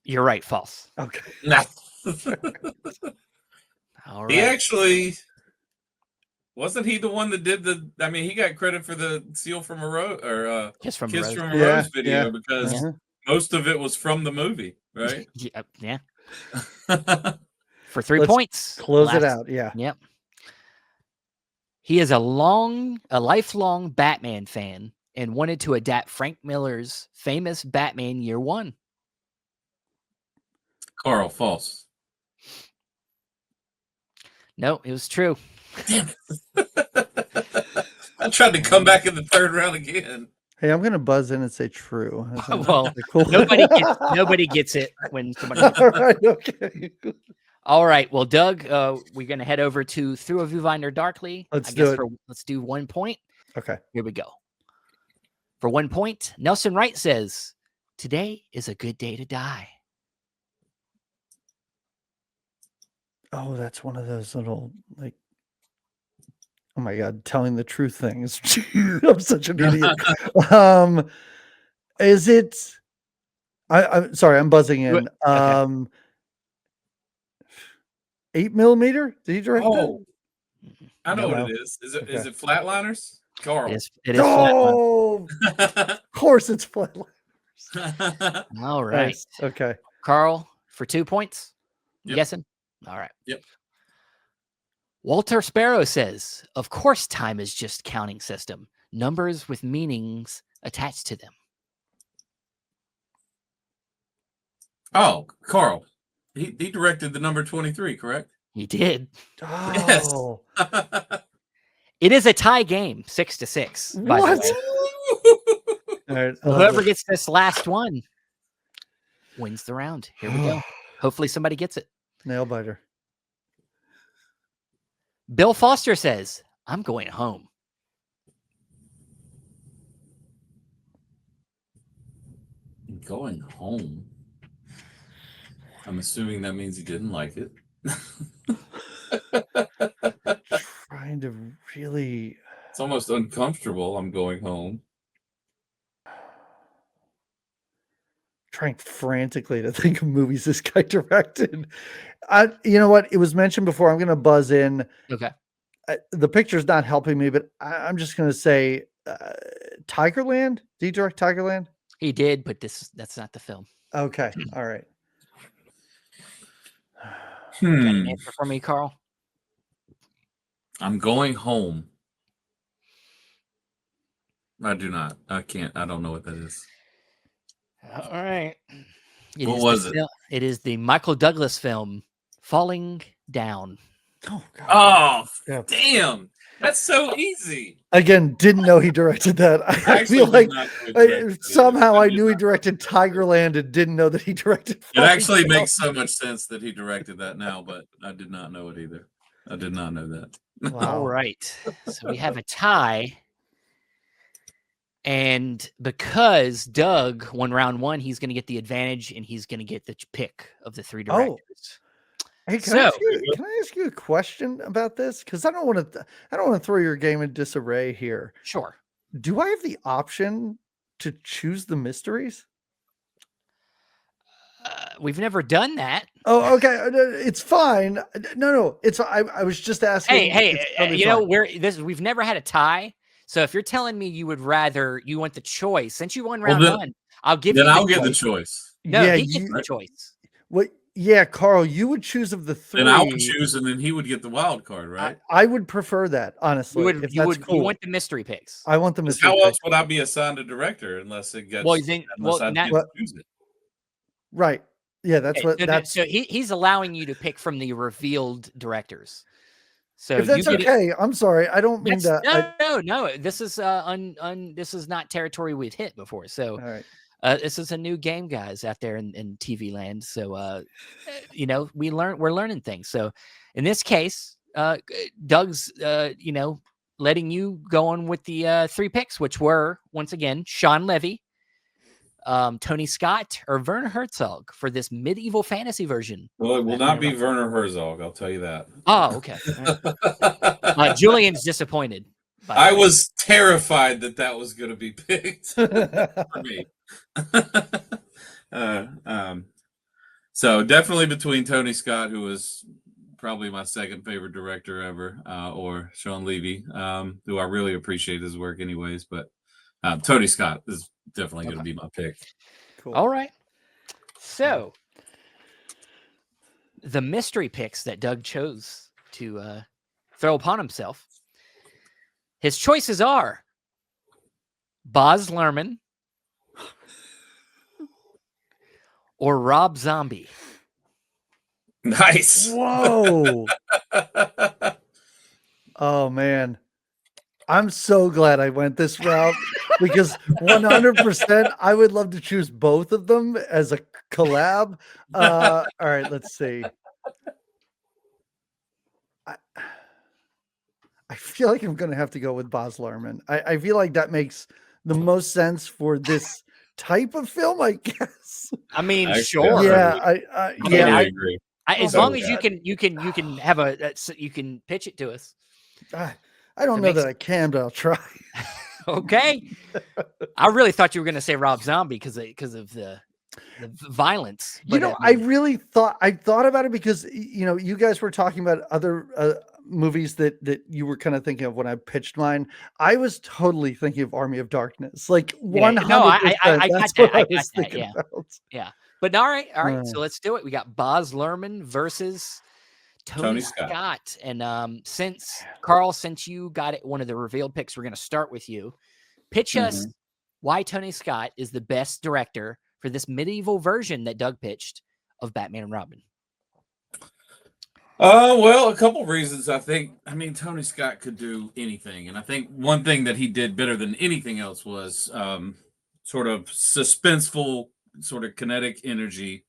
You're right, false. Okay. Nah. All right. He actually wasn't he the one that did the? I mean, he got credit for the "Seal from a Rose" or Kiss from a "Kiss Rose. from a Yeah, Rose" video yeah. because Uh-huh. most of it was from the movie, right? Yeah. For 3 points. Close it out. Yeah. Yep. He is a lifelong Batman fan and wanted to adapt Frank Miller's famous Batman Year One. Carl, false. No, it was true. I tried to come back in the third round again. Hey, I'm going to buzz in and say true. Well, cool. nobody gets it when somebody. All right. Okay. All right. Well, Doug, we're going to head over to Through a Viewfinder Darkly. Let's do it. Let's do 1 point. Okay. Here we go. For 1 point, Nelson Wright says, "Today is a good day to die." Oh, that's one of those little, like, oh my God, telling the truth things. I'm such an idiot. Is it, I'm sorry, I'm buzzing in. Okay. 8mm? Did he direct that? Oh, I know No. what it is. Is it Okay. Flatliners? Carl. It is Flatline. Oh, of course it's Flatline. All right. Nice. Okay. Carl, for 2 points? You Yep. guessing? All right. Yep. Walter Sparrow says, "Of course time is just counting system. Numbers with meanings attached to them." Oh, Carl. He directed the number 23, correct? He did. Yes. Oh, It is a tie game, 6-6. By What? the way. all right. So whoever gets this last one wins the round. Here we go. Hopefully somebody gets it. Nail biter. Bill Foster says, "I'm going home." Going home. I'm assuming that means he didn't like it. Trying to really. It's almost uncomfortable. I'm going home. Trying frantically to think of movies this guy directed. You know what? It was mentioned before. I'm going to buzz in. Okay. The picture's not helping me, but I'm just going to say Tigerland. Did he direct Tigerland? He did, but that's not the film. Okay. All right. Got an answer for me, Carl? I'm going home. I do not. I can't. I don't know what that is. All right. What was it? It is the Michael Douglas film, Falling Down. Oh, God. Oh, Yeah. damn. That's so easy. Again, didn't know he directed that. I Actually feel like did not know he directed it. somehow I knew he directed Tigerland and didn't know that he directed. It actually makes so much sense that he directed that now, but I did not know it either. I did not know that. Wow. All right. So we have a tie. And because Doug won round one, he's going to get the advantage and he's going to get the pick of the three directors. Hey, can I ask you a question about this? Because I don't want to throw your game in disarray here. Sure. Do I have the option to choose the mysteries? We've never done that. Oh, okay. It's fine. No. It's I was just asking. We've never had a tie. So if you're telling me you want the choice, since you won round one, I'll give you. Then I'll get the choice. No, he gets the choice. What? Yeah, Carl, you would choose of the three. Then I would choose, and then he would get the wild card, right? I would prefer that, honestly. You want the mystery picks. I want the mystery. How else would I be assigned a director unless it gets? Choose it. Right. Yeah, that's what. So he's allowing you to pick from the revealed directors. So If that's you get okay, I'm sorry. I don't mean that. no. This is this is not territory we've hit before. So All right. this is a new game, guys, out there in TV land. So you know, we're learning things. So in this case, Doug's you know, letting you go on with the 3 picks, which were once again Sean Levy, Tony Scott, or Werner Herzog for this medieval fantasy version. Well, it will not be Werner Herzog. I'll tell you that. Oh, okay. Julian's disappointed. I was terrified that was going to be picked for me. So definitely between Tony Scott, who was probably my second favorite director ever, or Sean Levy, who I really appreciate his work anyways. But Tony Scott is definitely going to be my pick. Cool. All right. So the mystery picks that Doug chose to throw upon himself, his choices are Baz Luhrmann or Rob Zombie. Nice. Whoa. Oh man. I'm so glad I went this route because 100% I would love to choose both of them as a collab. All right, let's see. I feel like I'm going to have to go with Baz Luhrmann. I feel like that makes the most sense for this type of film, I guess. I mean, Sure. Yeah, I agree. As Oh, long as God. you can have you can pitch it to us. I don't It know makes- that I can, but I'll try. Okay. I really thought you were going to say Rob Zombie because of the violence. You know, I really thought about it because you know, you guys were talking about other movies that you were kind of thinking of when I pitched mine. I was totally thinking of Army of Darkness, like 100%. No, I got That's that. what I I got was that, thinking about. Yeah. But all right. So let's do it. We got Baz Luhrmann versus Tony Scott. And since you got it, one of the revealed picks, we're going to start with you. Pitch us why Tony Scott is the best director for this medieval version that Doug pitched of Batman and Robin. Well, a couple reasons. I mean, Tony Scott could do anything. And I think one thing that he did better than anything else was sort of suspenseful, sort of kinetic energy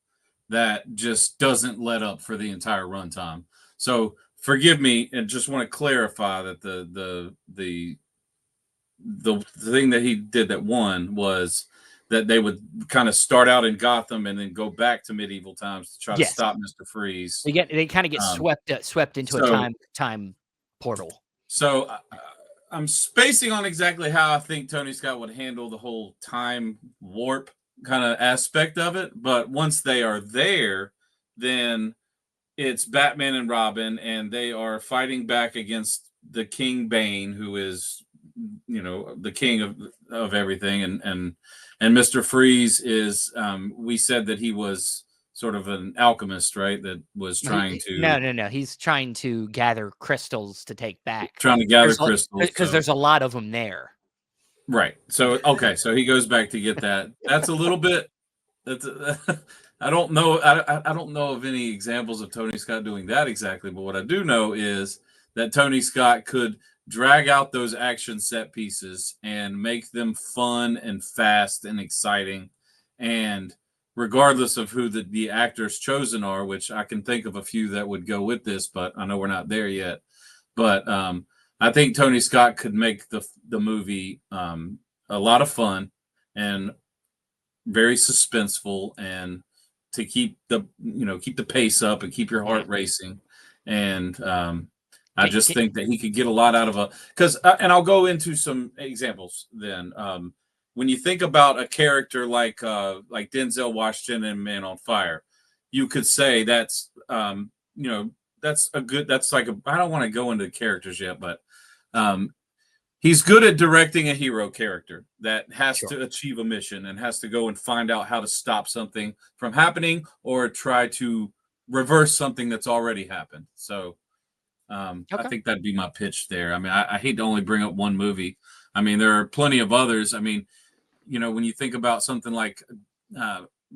that just doesn't let up for the entire runtime. So forgive me, and just want to clarify that the thing that he did that won was that they would kind of start out in Gotham and then go back to medieval times to try to stop Mr. Freeze. They kind of get swept into a time portal. So I'm spacing on exactly how I think Tony Scott would handle the whole time warp kind of aspect of it. But once they are there, then it's Batman and Robin, and they are fighting back against the King Bane, who is, you know, the king of everything. And Mr. Freeze is, we said that he was sort of an alchemist, right? That was trying to... No. He's trying to gather crystals to take back. Trying to gather crystals. Because there's a lot of them there. Right. So, okay. So he goes back to get that. That's a little bit... I don't know. I don't know of any examples of Tony Scott doing that exactly. But what I do know is that Tony Scott could drag out those action set pieces and make them fun and fast and exciting. And regardless of who the actors chosen are, which I can think of a few that would go with this, but I know we're not there yet. But I think Tony Scott could make the movie a lot of fun and very suspenseful, and to keep the pace up and keep your heart racing. And I just think that he could get a lot out of and I'll go into some examples then. When you think about a character like Denzel Washington in Man on Fire, you could say that's that's like I don't want to go into characters yet, but he's good at directing a hero character that has to achieve a mission and has to go and find out how to stop something from happening or try to reverse something that's already happened. So I think that'd be my pitch there. I mean, I hate to only bring up one movie. I mean, there are plenty of others. I mean, you know, when you think about something like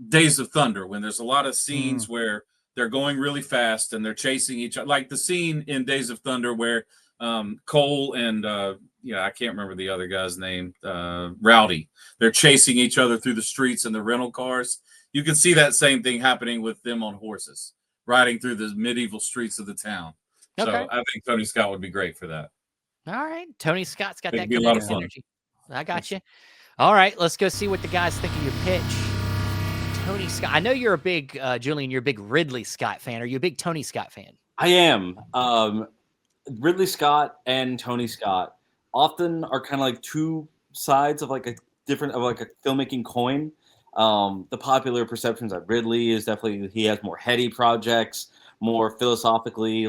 Days of Thunder, when there's a lot of scenes where they're going really fast and they're chasing each other, like the scene in Days of Thunder where Cole and I can't remember the other guy's name, Rowdy. They're chasing each other through the streets in the rental cars. You can see that same thing happening with them on horses, riding through the medieval streets of the town. Okay. So I think Tony Scott would be great for that. All right. Tony Scott's got It'd that be a lot of comedic fun. energy. I got you. All right. Let's go see what the guys think of your pitch. Tony Scott. I know you're a big, Julian, you're a big Ridley Scott fan. Are you a big Tony Scott fan? I am. Ridley Scott and Tony Scott often are kind of like two sides of like a filmmaking coin. The popular perceptions that Ridley is definitely, he has more heady projects, more philosophically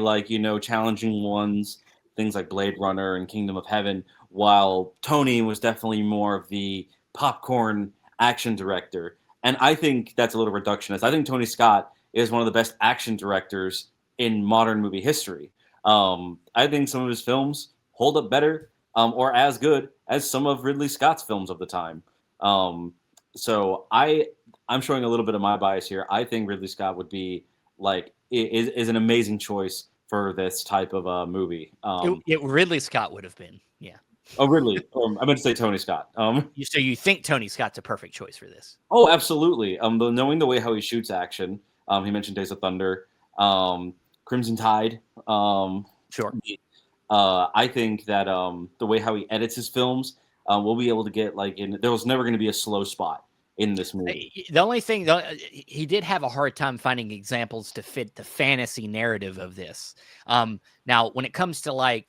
challenging ones, things like Blade Runner and Kingdom of Heaven, while Tony was definitely more of the popcorn action director. And I think that's a little reductionist. I think Tony Scott is one of the best action directors in modern movie history. I think some of his films hold up better or as good as some of Ridley Scott's films of the time. So I'm showing a little bit of my bias here. I think Ridley Scott would be is an amazing choice for this type of movie. Ridley Scott would have been, yeah. Oh, Ridley. I meant to say Tony Scott. So you think Tony Scott's a perfect choice for this? Oh, absolutely. Knowing the way how he shoots action, he mentioned Days of Thunder, Crimson Tide. Sure. I think that the way how he edits his films, we'll be able to get there was never going to be a slow spot in this movie. The only thing, he did have a hard time finding examples to fit the fantasy narrative of this. Now, when it comes to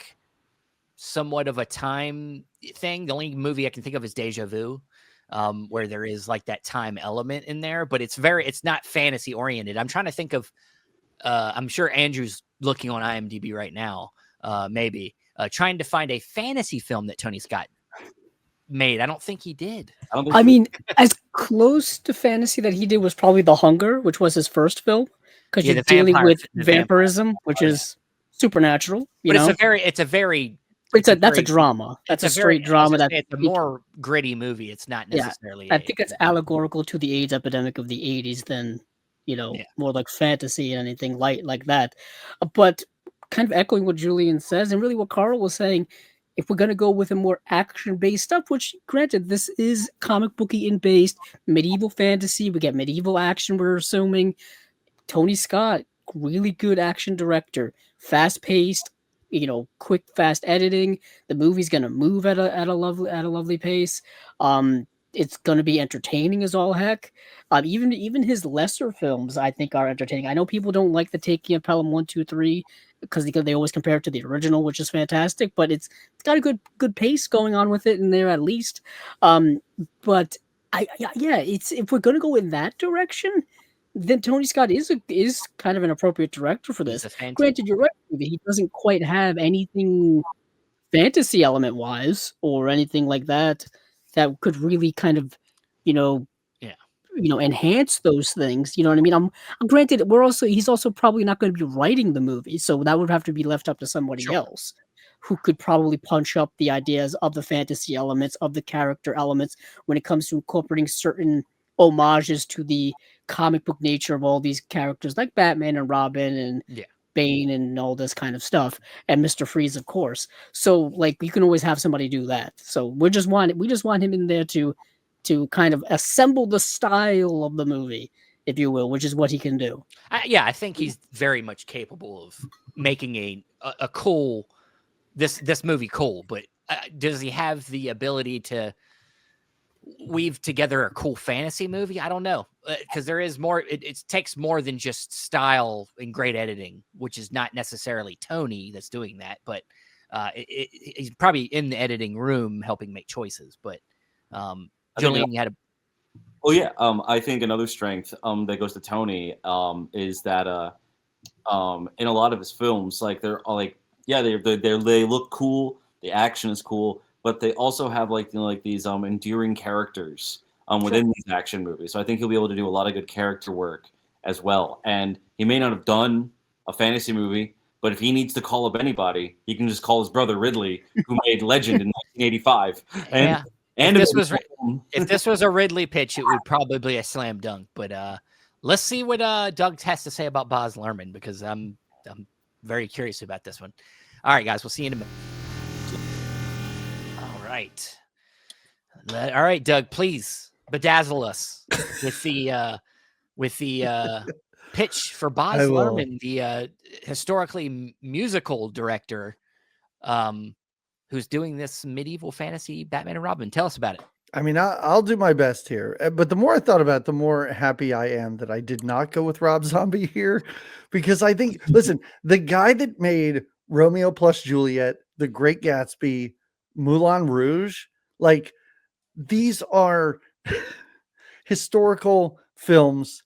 somewhat of a time thing, the only movie I can think of is Deja Vu, where there is that time element in there, but it's not fantasy oriented. I'm trying to think of, I'm sure Andrew's looking on IMDb right now, trying to find a fantasy film that Tony Scott made. I don't think he did. I mean, as close to fantasy that he did was probably The Hunger, which was his first film, because you're dealing with vampirism, which is supernatural. That's a drama. That's a straight drama. It's a more gritty movie. It's not necessarily. I think it's allegorical to the AIDS epidemic of the 80s than, more like fantasy and anything light like that. But kind of echoing what Julian says, and really what Carl was saying, if we're going to go with a more action-based stuff, which, granted, this is comic booky-based, medieval fantasy, we get medieval action, we're assuming. Tony Scott, really good action director, fast-paced, quick, fast editing. The movie's going to move at a lovely pace. It's going to be entertaining as all heck. Even his lesser films, I think, are entertaining. I know people don't like the Taking of Pelham 1, 2, 3 because they always compare it to the original, which is fantastic. But it's got a good pace going on with it in there at least. But if we're going to go in that direction, then Tony Scott is kind of an appropriate director for this. Granted, you're right, he doesn't quite have anything fantasy element wise or anything like that could really kind of, enhance those things. You know what I mean? I'm granted he's also probably not going to be writing the movie, so that would have to be left up to somebody else who could probably punch up the ideas of the fantasy elements, of the character elements when it comes to incorporating certain homages to the comic book nature of all these characters like Batman and Robin and Bane and all this kind of stuff, and Mr. Freeze, of course. So you can always have somebody do that. So we just want him in there to kind of assemble the style of the movie, if you will, which is what he can do. I think he's very much capable of making a cool this movie cool, but does he have the ability to weave together a cool fantasy movie? I don't know, because there is more. It takes more than just style and great editing, which is not necessarily Tony that's doing that, but he's probably in the editing room helping make choices. But Julian, you had a. Oh yeah, I think another strength that goes to Tony is that in a lot of his films, they look cool, the action is cool, but they also have these endearing characters within these action movies. So I think he'll be able to do a lot of good character work as well. And he may not have done a fantasy movie, but if he needs to call up anybody, he can just call his brother Ridley, who made Legend in 1985. And if this was a Ridley pitch, it would probably be a slam dunk. But Let's see what Doug has to say about Baz Luhrmann, because I'm very curious about this one. All right, guys, we'll see you in a minute. All right. All right, Doug, please bedazzle us with the pitch for Baz I will. Luhrmann, the historically musical director, who's doing this medieval fantasy Batman and Robin. Tell us about it. I mean, I'll do my best here. But the more I thought about it, the more happy I am that I did not go with Rob Zombie here. Because I think, listen, the guy that made Romeo plus Juliet, The Great Gatsby, Moulin Rouge, like, these are historical films.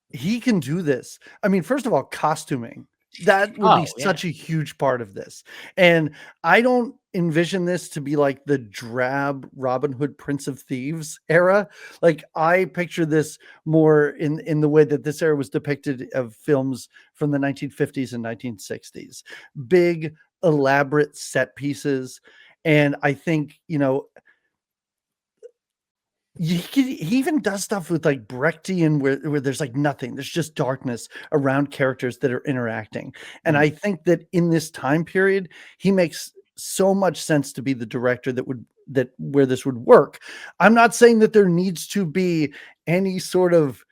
He can do this. I mean, first of all, costuming. That would be such a huge part of this. And I don't envision this to be like the drab Robin Hood Prince of Thieves era. Like, I picture this more in the way that this era was depicted of films from the 1950s and 1960s. Big, elaborate set pieces. And I think, he even does stuff with like Brechtian where there's like nothing. There's just darkness around characters that are interacting. And I think that in this time period, he makes so much sense to be the director where this would work. I'm not saying that there needs to be any sort of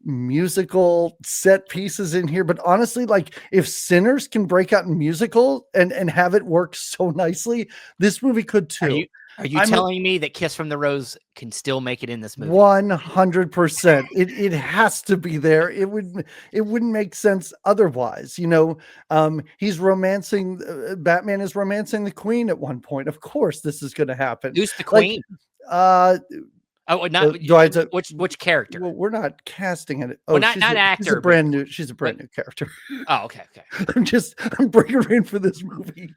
musical set pieces in here, but honestly, like, if Sinners can break out in musical and have it work so nicely, this movie could too. Are you telling me that Kiss from the Rose can still make it in this movie? 100%. It has to be there. It wouldn't make sense otherwise. He's romancing, Batman is romancing the Queen at one point. Of course, this is going to happen. Who's the Queen? Which character? Well, we're not casting it. Oh, not actor. She's a brand new character. Oh, okay. I'm breaking rain for this movie.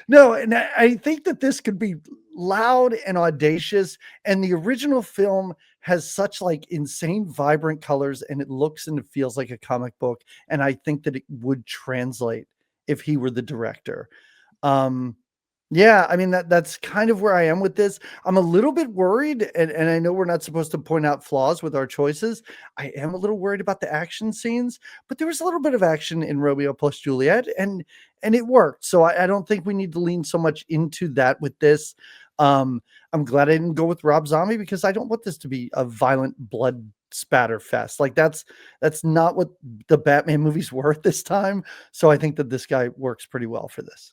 No, and I think that this could be loud and audacious. And the original film has such like insane, vibrant colors, and it looks and it feels like a comic book. And I think that it would translate if he were the director. Yeah, I mean, that's kind of where I am with this. I'm a little bit worried, and I know we're not supposed to point out flaws with our choices. I am a little worried about the action scenes, but there was a little bit of action in Romeo plus Juliet, and it worked. So I don't think we need to lean so much into that with this. I'm glad I didn't go with Rob Zombie, because I don't want this to be a violent blood spatter fest. Like, that's not what the Batman movies were at this time. So I think that this guy works pretty well for this.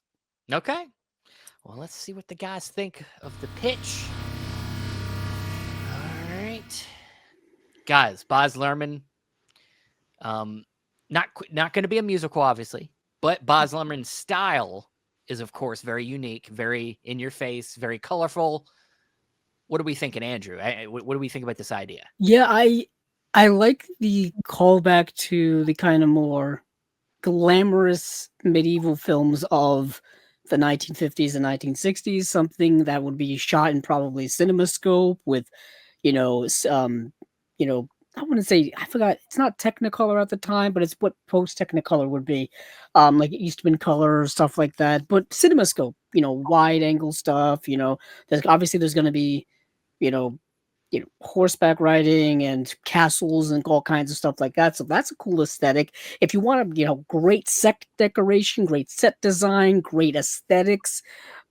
Okay. Well, let's see what the guys think of the pitch. All right, guys, Baz Luhrmann. Not going to be a musical, obviously, but Baz Luhrmann's style is, of course, very unique, very in your face, very colorful. What are we thinking, Andrew? What do we think about this idea? Yeah, I like the callback to the kind of more glamorous medieval films of the 1950s and 1960s, something that would be shot in probably CinemaScope with, I wouldn't say, I forgot, it's not Technicolor at the time, but it's what post-Technicolor would be, like Eastman color, stuff like that. But CinemaScope, wide angle stuff, there's going to be, horseback riding and castles and all kinds of stuff like that. So that's a cool aesthetic. If you want great set decoration, great set design, great aesthetics,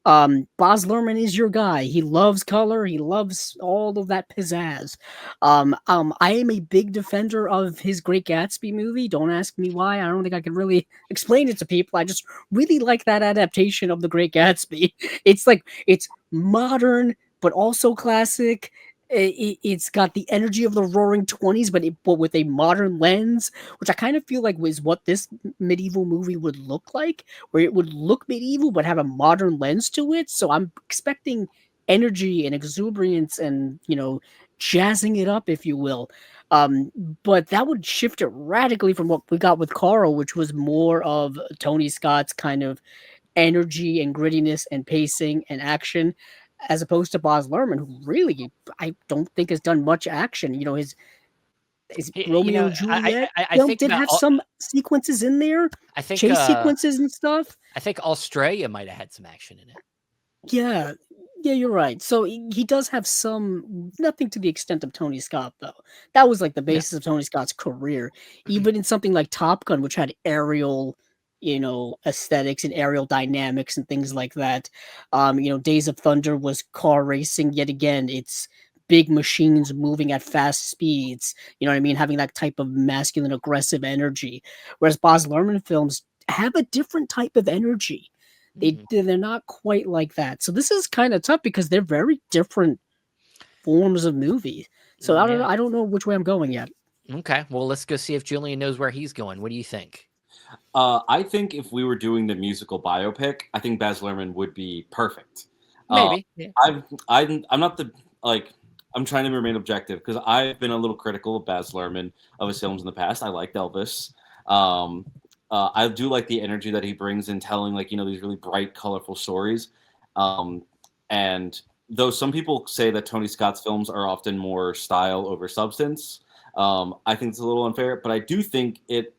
Baz Luhrmann is your guy. He loves color. He loves all of that pizzazz. I am a big defender of his Great Gatsby movie. Don't ask me why. I don't think I can really explain it to people. I just really like that adaptation of the Great Gatsby. It's modern, but also classic. It's got the energy of the Roaring 20s, but with a modern lens, which I kind of feel like was what this medieval movie would look like, where it would look medieval but have a modern lens to it. So I'm expecting energy and exuberance and, jazzing it up, if you will. But that would shift it radically from what we got with Carl, which was more of Tony Scott's kind of energy and grittiness and pacing and action, as opposed to Baz Luhrmann, who really, I don't think has done much action. His Romeo and Juliet film did have some sequences in there. I think chase sequences and stuff. I think Australia might have had some action in it. Yeah. Yeah, you're right. So he does have some, nothing to the extent of Tony Scott, though. That was like the Yeah. basis of Tony Scott's career. Even in something like Top Gun, which had aerial, aesthetics and aerial dynamics and things like that. Days of Thunder was car racing. Yet again, it's big machines moving at fast speeds. You know what I mean? Having that type of masculine, aggressive energy. Whereas Baz Luhrmann films have a different type of energy. Mhm. They're not quite like that. So this is kind of tough because they're very different forms of movies. So Yeah. I don't know which way I'm going yet. Okay. Well, let's go see if Julian knows where he's going. What do you think? I think if we were doing the musical biopic, I think Baz Luhrmann would be perfect. Maybe. Yeah. I'm not the like. I'm trying to remain objective because I've been a little critical of Baz Luhrmann of his films in the past. I liked Elvis. I do like the energy that he brings in telling these really bright, colorful stories. And though some people say that Tony Scott's films are often more style over substance, I think it's a little unfair. But I do think it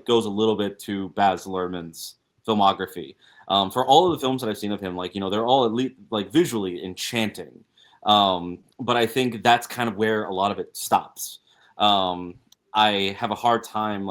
goes a little bit to Baz Luhrmann's filmography. For all of the films that I've seen of him, they're all at least visually enchanting. But I think that's kind of where a lot of it stops. I have a hard time,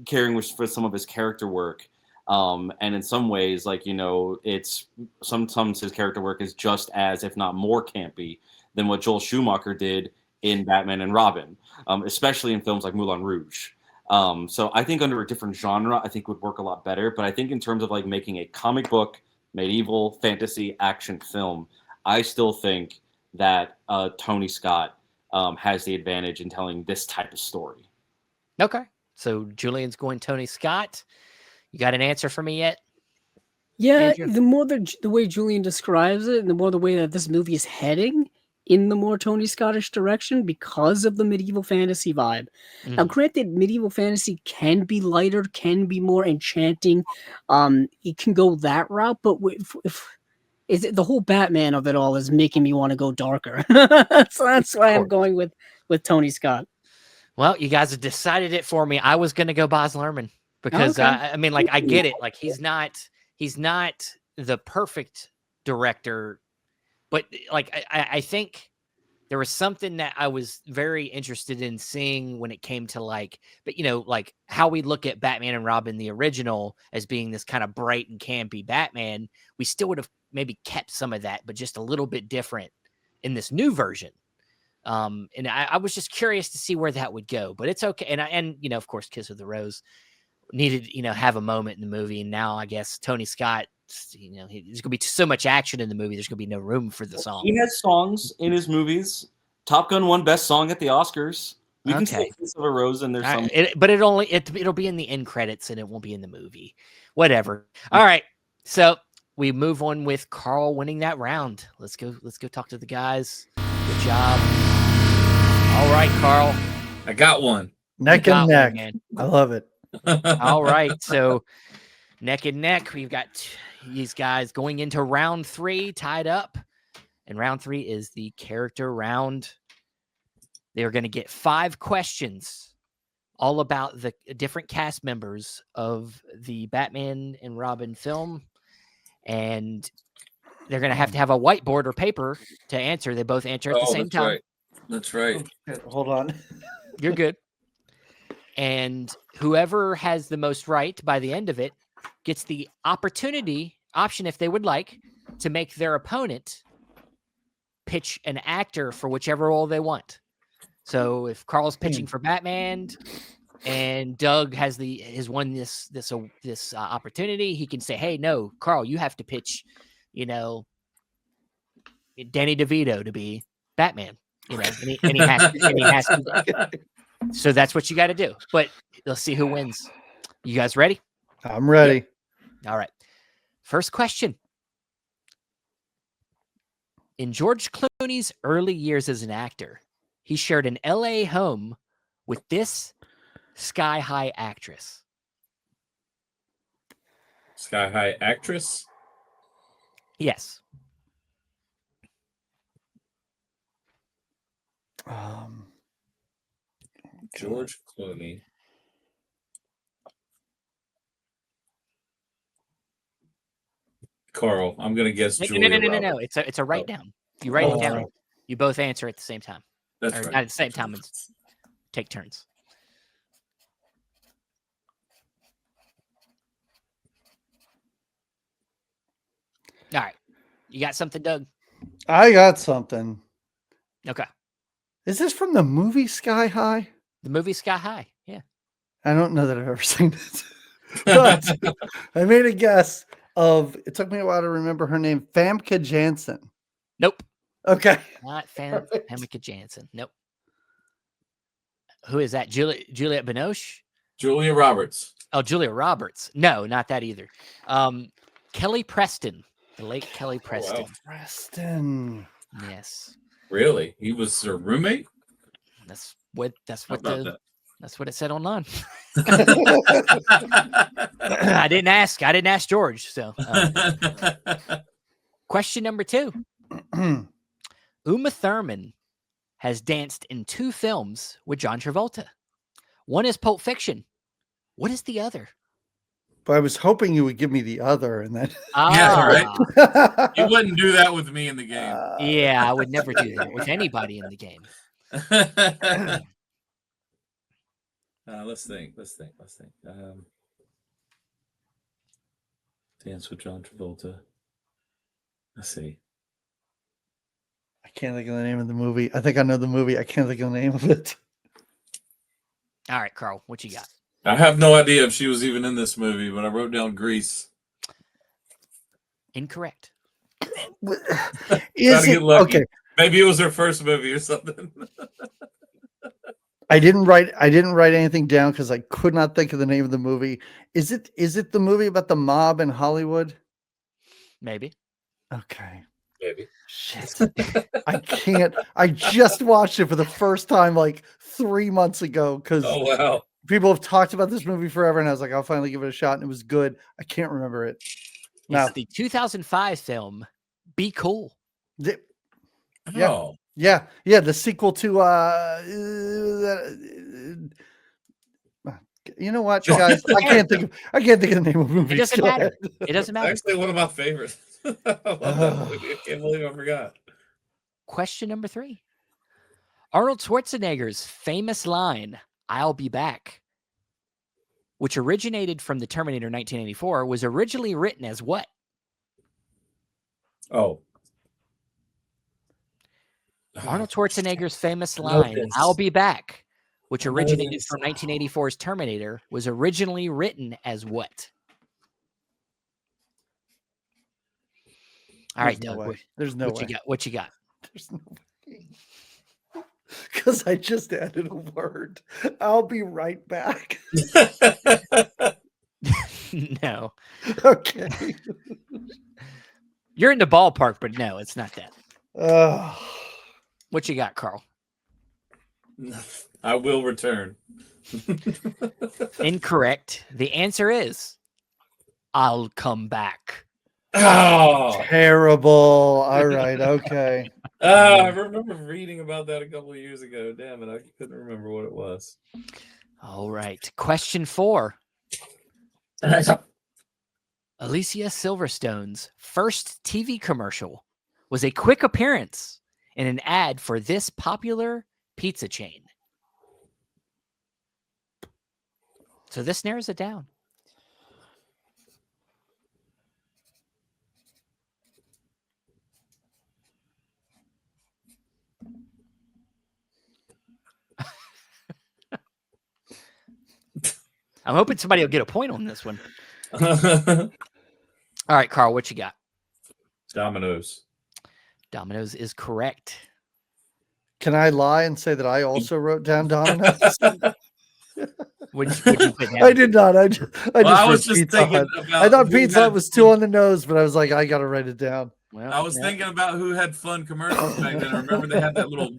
caring for some of his character work. And in some ways, it's sometimes his character work is just as, if not more, campy than what Joel Schumacher did in Batman and Robin, especially in films like Moulin Rouge. So I think under a different genre, I think would work a lot better. But I think in terms of making a comic book, medieval, fantasy, action film, I still think that Tony Scott has the advantage in telling this type of story. Okay. So Julian's going Tony Scott. You got an answer for me yet? Yeah, Andrew? the more the way Julian describes it, and the more the way that this movie is heading in the more Tony Scottish direction because of the medieval fantasy vibe. Now, Mhm. granted, medieval fantasy can be lighter, can be more enchanting. It can go that route, but if is it the whole Batman of it all is making me want to go darker. So that's why I'm going with Tony Scott. Well, you guys have decided it for me. I was going to go Baz Luhrmann because Okay. I mean, I get it. He's not the perfect director, but I think there was something that I was very interested in seeing when it came to but how we look at Batman and Robin, the original, as being this kind of bright and campy Batman. We still would have maybe kept some of that, but just a little bit different in this new version. And I was just curious to see where that would go, but it's okay. And of course, Kiss of the Rose needed, have a moment in the movie. And now I guess Tony Scott, there's gonna be so much action in the movie. There's gonna be no room for the song. He has songs in his movies. Top Gun won Best Song at the Oscars. We can say Kiss of a Rose, and there's some. But it'll be in the end credits, and it won't be in the movie. Whatever. All right. So we move on with Carl winning that round. Let's go talk to the guys. Good job. All right, Carl. I got one. Neck and neck. I love it. All right. So neck and neck. We've got these guys going into round 3 tied up. And round 3 is the character round. They're going to get 5 questions all about the different cast members of the Batman and Robin film. And they're going to have a whiteboard or paper to answer. They both answer at the same time. Right. That's right. Hold on. You're good. And whoever has the most right by the end of it gets the option, if they would like, to make their opponent pitch an actor for whichever role they want. So if Carl's pitching for Batman and Doug has won this opportunity, he can say, "Hey, no, Carl, you have to pitch, Danny DeVito to be Batman." And he has to. So that's what you got to do. But let's see who wins. You guys ready? I'm ready. All right. First question. In George Clooney's early years as an actor, he shared an LA home with this sky-high actress. Sky-high actress? Yes. George Clooney. Carl. I'm gonna guess No, Julia no. Roberts. It's a write Oh. down. You write it That's down. right. You both answer at the same time, That's or right. not at the same time. It's take turns. All right, you got something, Doug? I got something. Okay, Is this from the movie Sky High? the movie Sky High. Yeah. I don't know that I've ever seen it, but I made a guess of. It took me a while to remember her name, Famke Janssen. Nope. Okay, Not Right. Famke Janssen. Nope. Who is that? Juliette Binoche? Julia Roberts. Oh, Julia Roberts. No, not that either. Kelly Preston, the late Kelly Preston. wow. Preston. Yes, Really? He was her roommate? that's what How about that's what it said online. that? I didn't ask George. So, question number 2. Uma Thurman has danced in 2 films with John Travolta. One is Pulp Fiction. What is the other? But I was hoping you would give me the other, and then Yeah, right. Ah, You wouldn't do that with me in the game. yeah, I would never do that with anybody in the game. Let's think. Dance with John Travolta. Let's see. I can't think of the name of the movie. I think I know the movie. I can't think of the name of it. All right, Carl, what you got? I have no idea if she was even in this movie, but I wrote down Grease. Incorrect. Is Gotta it get lucky. okay? Maybe it was her first movie or something. I didn't write anything down because I could not think of the name of the movie. Is it the movie about the mob in Hollywood? Maybe. Okay. Maybe. Shit. I can't. I just watched it for the first time like 3 months ago because Oh wow. people have talked about this movie forever, and I was like, I'll finally give it a shot, and it was good. I can't remember it. No. It's the 2005 film Be Cool. Yeah. Oh. Yeah, the sequel to you know what, guys? I can't think of the name of the movie. It doesn't Go matter. ahead. It doesn't matter. Actually, one of my favorites. I love that movie. I can't believe I forgot. Question number 3. Arnold Schwarzenegger's famous line, "I'll be back," which originated from the Terminator 1984, was originally written as what? Oh. Arnold Schwarzenegger's famous know line, this. "I'll be back," which I know originated this. from 1984's Terminator, was originally written as what? All right, There's no Doug, way. There's no way. what you got? There's no way. Because I just added a word. I'll be right back. No. Okay. You're in the ballpark, but no, it's not that. Oh. What you got, Carl? I will return. Incorrect. The answer is, "I'll come back." Oh. Terrible. All right. Okay. I remember reading about that a couple of years ago. Damn it, I couldn't remember what it was. All right. Question 4. Alicia Silverstone's first TV commercial was a quick appearance in an ad for this popular pizza chain. So this narrows it down. I'm hoping somebody will get a point on this one. All right, Carl, what you got? Dominoes. Dominoes is correct. Can I lie and say that I also wrote down Domino's? What'd you put down? I did not. I was wrote just Pizza thinking Hut. about I thought who Pizza Hut had was too on the nose, but I was like, I got to write it down. Well, I was yeah. thinking about who had fun commercials back then. I remember they had that little,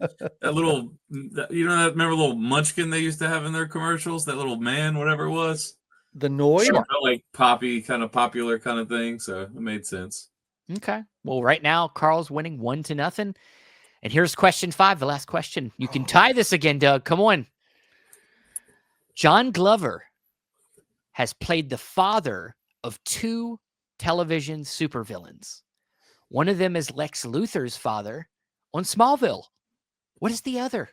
you know, remember little munchkin they used to have in their commercials? That little man, whatever it was. The noise? Sure. Like poppy, kind of popular kind of thing. So it made sense. Okay. Well, right now, Carl's winning 1-0. And here's question 5, the last question. You can tie this again, Doug. Come on. John Glover has played the father of 2 television supervillains. One of them is Lex Luthor's father on Smallville. What is the other?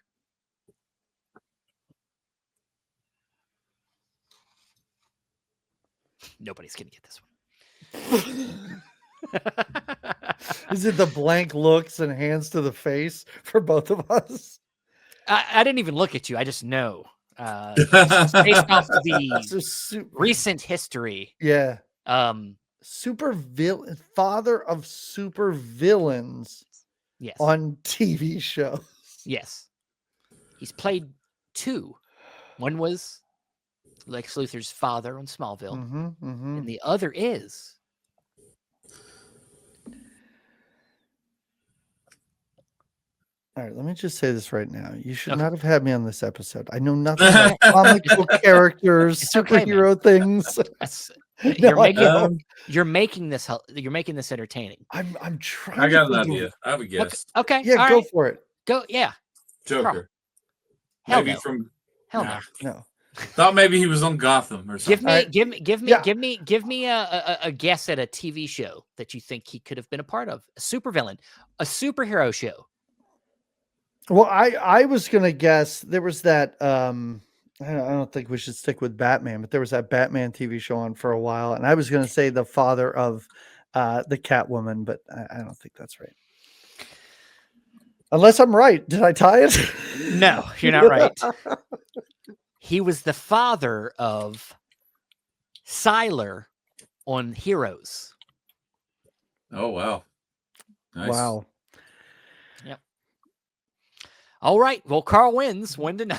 Nobody's going to get this one. Is it the blank looks and hands to the face for both of us? I didn't even look at you. I just know. Based off the recent history. Yeah. Father of super villains. Yes. On TV shows. Yes. He's played 2. One was Lex Luthor's father on Smallville. And the other is all right, let me just say this right now. You should not have had me on this episode. I know nothing about comic book characters, superhero things. You're making this entertaining. I'm trying. I got an idea. I have a guess. Okay. Yeah, go for it. Go. Yeah. Joker. Hell maybe no. from. Hell no. Thought maybe he was on Gotham or something. Give me a guess at a TV show that you think he could have been a part of. A supervillain, a superhero show. Well, I was gonna guess there was that. I don't think we should stick with Batman, but there was that Batman TV show on for a while, and I was gonna say the father of the Catwoman, but I don't think that's right. Unless I'm right. Did I tie it? No, you're not right. He was the father of Sylar on Heroes. Oh, wow. Nice. Wow. Yep. All right. Well, Carl wins 1-0.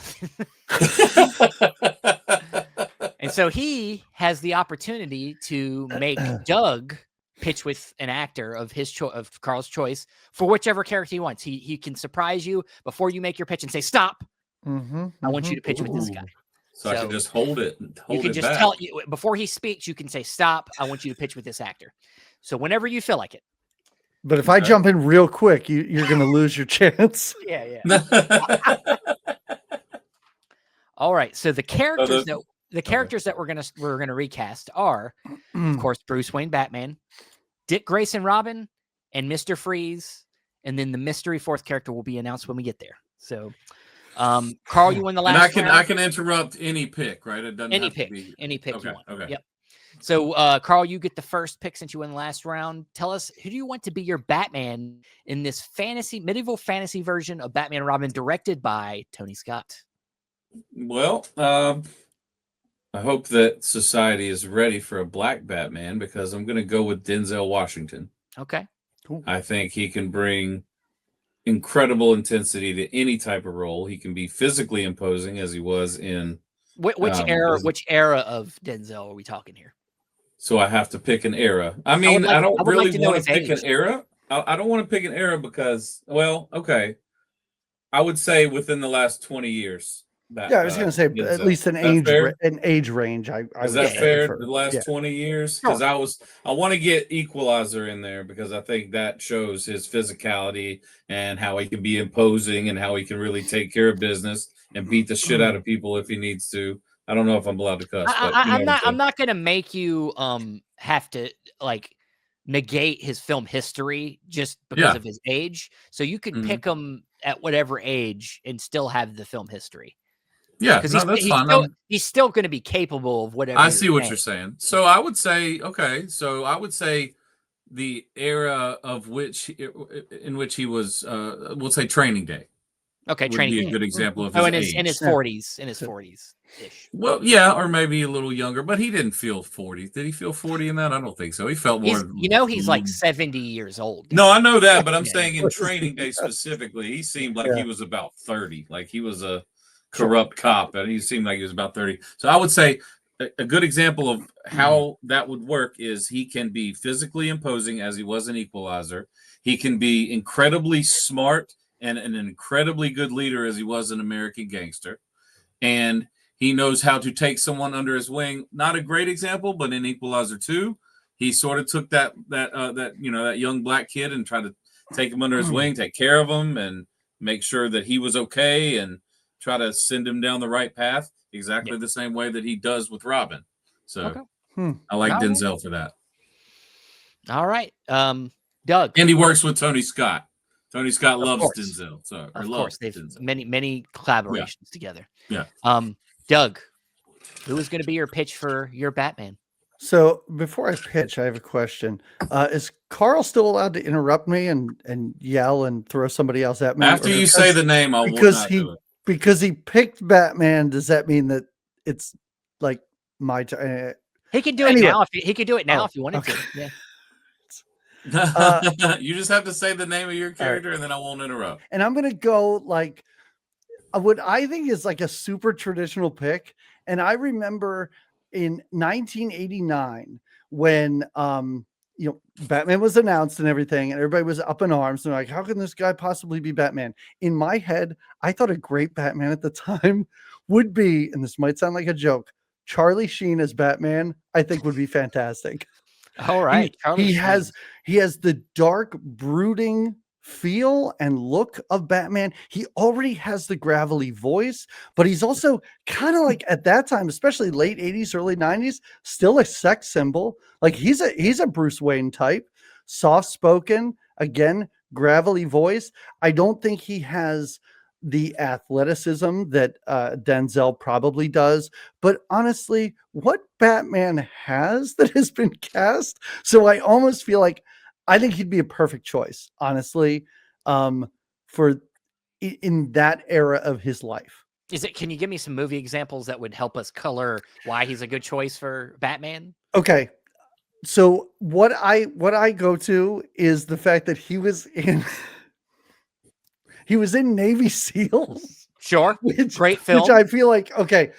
And so he has the opportunity to make Doug pitch with an actor of his of Carl's choice for whichever character he wants. He can surprise you before you make your pitch and say, stop. I want you to pitch with this guy. So I can just hold it. You can just tell you before he speaks, you can say, stop. I want you to pitch with this actor. So whenever you feel like it. But if I jump in real quick, you're going to lose your chance. Yeah. All right. So the characters that we're gonna recast are, of course, Bruce Wayne Batman, Dick Grayson Robin, and Mr. Freeze, and then the mystery fourth character will be announced when we get there. So, Carl, you win the last. And I can interrupt any pick, right? It doesn't have to be any pick okay, you want. Okay. Yep. So, Carl, you get the first pick since you won the last round. Tell us, who do you want to be your Batman in this medieval fantasy version of Batman and Robin, directed by Tony Scott? Well, I hope that society is ready for a black Batman because I'm going to go with Denzel Washington. Okay. Cool. I think he can bring incredible intensity to any type of role. He can be physically imposing as he was in which era of Denzel are we talking here? So I have to pick an era. I mean, I don't really want to pick an era. I don't want to pick an era because, well, okay. I would say within the last 20 years. I was going to say at least an age range. Is that fair? The last 20 years? Because I want to get Equalizer in there because I think that shows his physicality and how he can be imposing and how he can really take care of business and beat the shit out of people if he needs to. I don't know if I'm allowed to cuss. But I'm not going to make you have to negate his film history just because of his age. So you could pick him at whatever age and still have the film history. Yeah, that's fine. He's still going to be capable of whatever. I see what you're saying. So I would say, the era in which he was, we'll say Training Day. Okay, Training Day. A good example of his age. In his 40s ish. Well, yeah, or maybe a little younger, but he didn't feel 40. Did he feel 40 in that? I don't think so. He felt more. He's like 70 years old. No, I know that, but I'm saying in Training Day specifically, he seemed like he was about 30. Like he was a corrupt cop, and he seemed like he was about 30. So I would say a good example of how that would work is he can be physically imposing as he was an Equalizer. He can be incredibly smart and an incredibly good leader as he was an American Gangster. And he knows how to take someone under his wing. Not a great example, but in Equalizer 2, he sort of took that young black kid and tried to take him under his wing, take care of him, and make sure that he was okay and try to send him down the right path the same way that he does with Robin. So I like Denzel for that. All right. Doug. And he works with Tony Scott. Tony Scott loves course. Denzel. So, or Of loves course, they've Denzel. many collaborations together. Yeah. Doug, who is going to be your pitch for your Batman? So before I pitch, I have a question. Is Carl still allowed to interrupt me and yell and throw somebody else at me? After you say the name, I will not do it. Because he picked Batman, does that mean that it's like my turn? He can do it now. He could do it now if you wanted to. Yeah. You just have to say the name of your character, and then I won't interrupt. And I'm gonna go like what I think is like a super traditional pick. And I remember in 1989 when Batman was announced and everything, and everybody was up in arms. And like, how can this guy possibly be Batman? In my head, I thought a great Batman at the time would be, and this might sound like a joke, Charlie Sheen as Batman. I think would be fantastic. All right. He has the dark, brooding feel and look of Batman. He already has the gravelly voice, but he's also kind of like at that time, especially late 80s, early 90s, still a sex symbol. Like he's a Bruce Wayne type, soft-spoken, again, gravelly voice. I don't think he has the athleticism that Denzel probably does, but honestly, what Batman has that has been cast, so I almost feel like I think he'd be a perfect choice, honestly, for in that era of his life. Can you give me some movie examples that would help us color why he's a good choice for Batman? Okay. So what I go to is the fact that he was in Navy SEALs. Sure. Great film. Which I feel like, okay,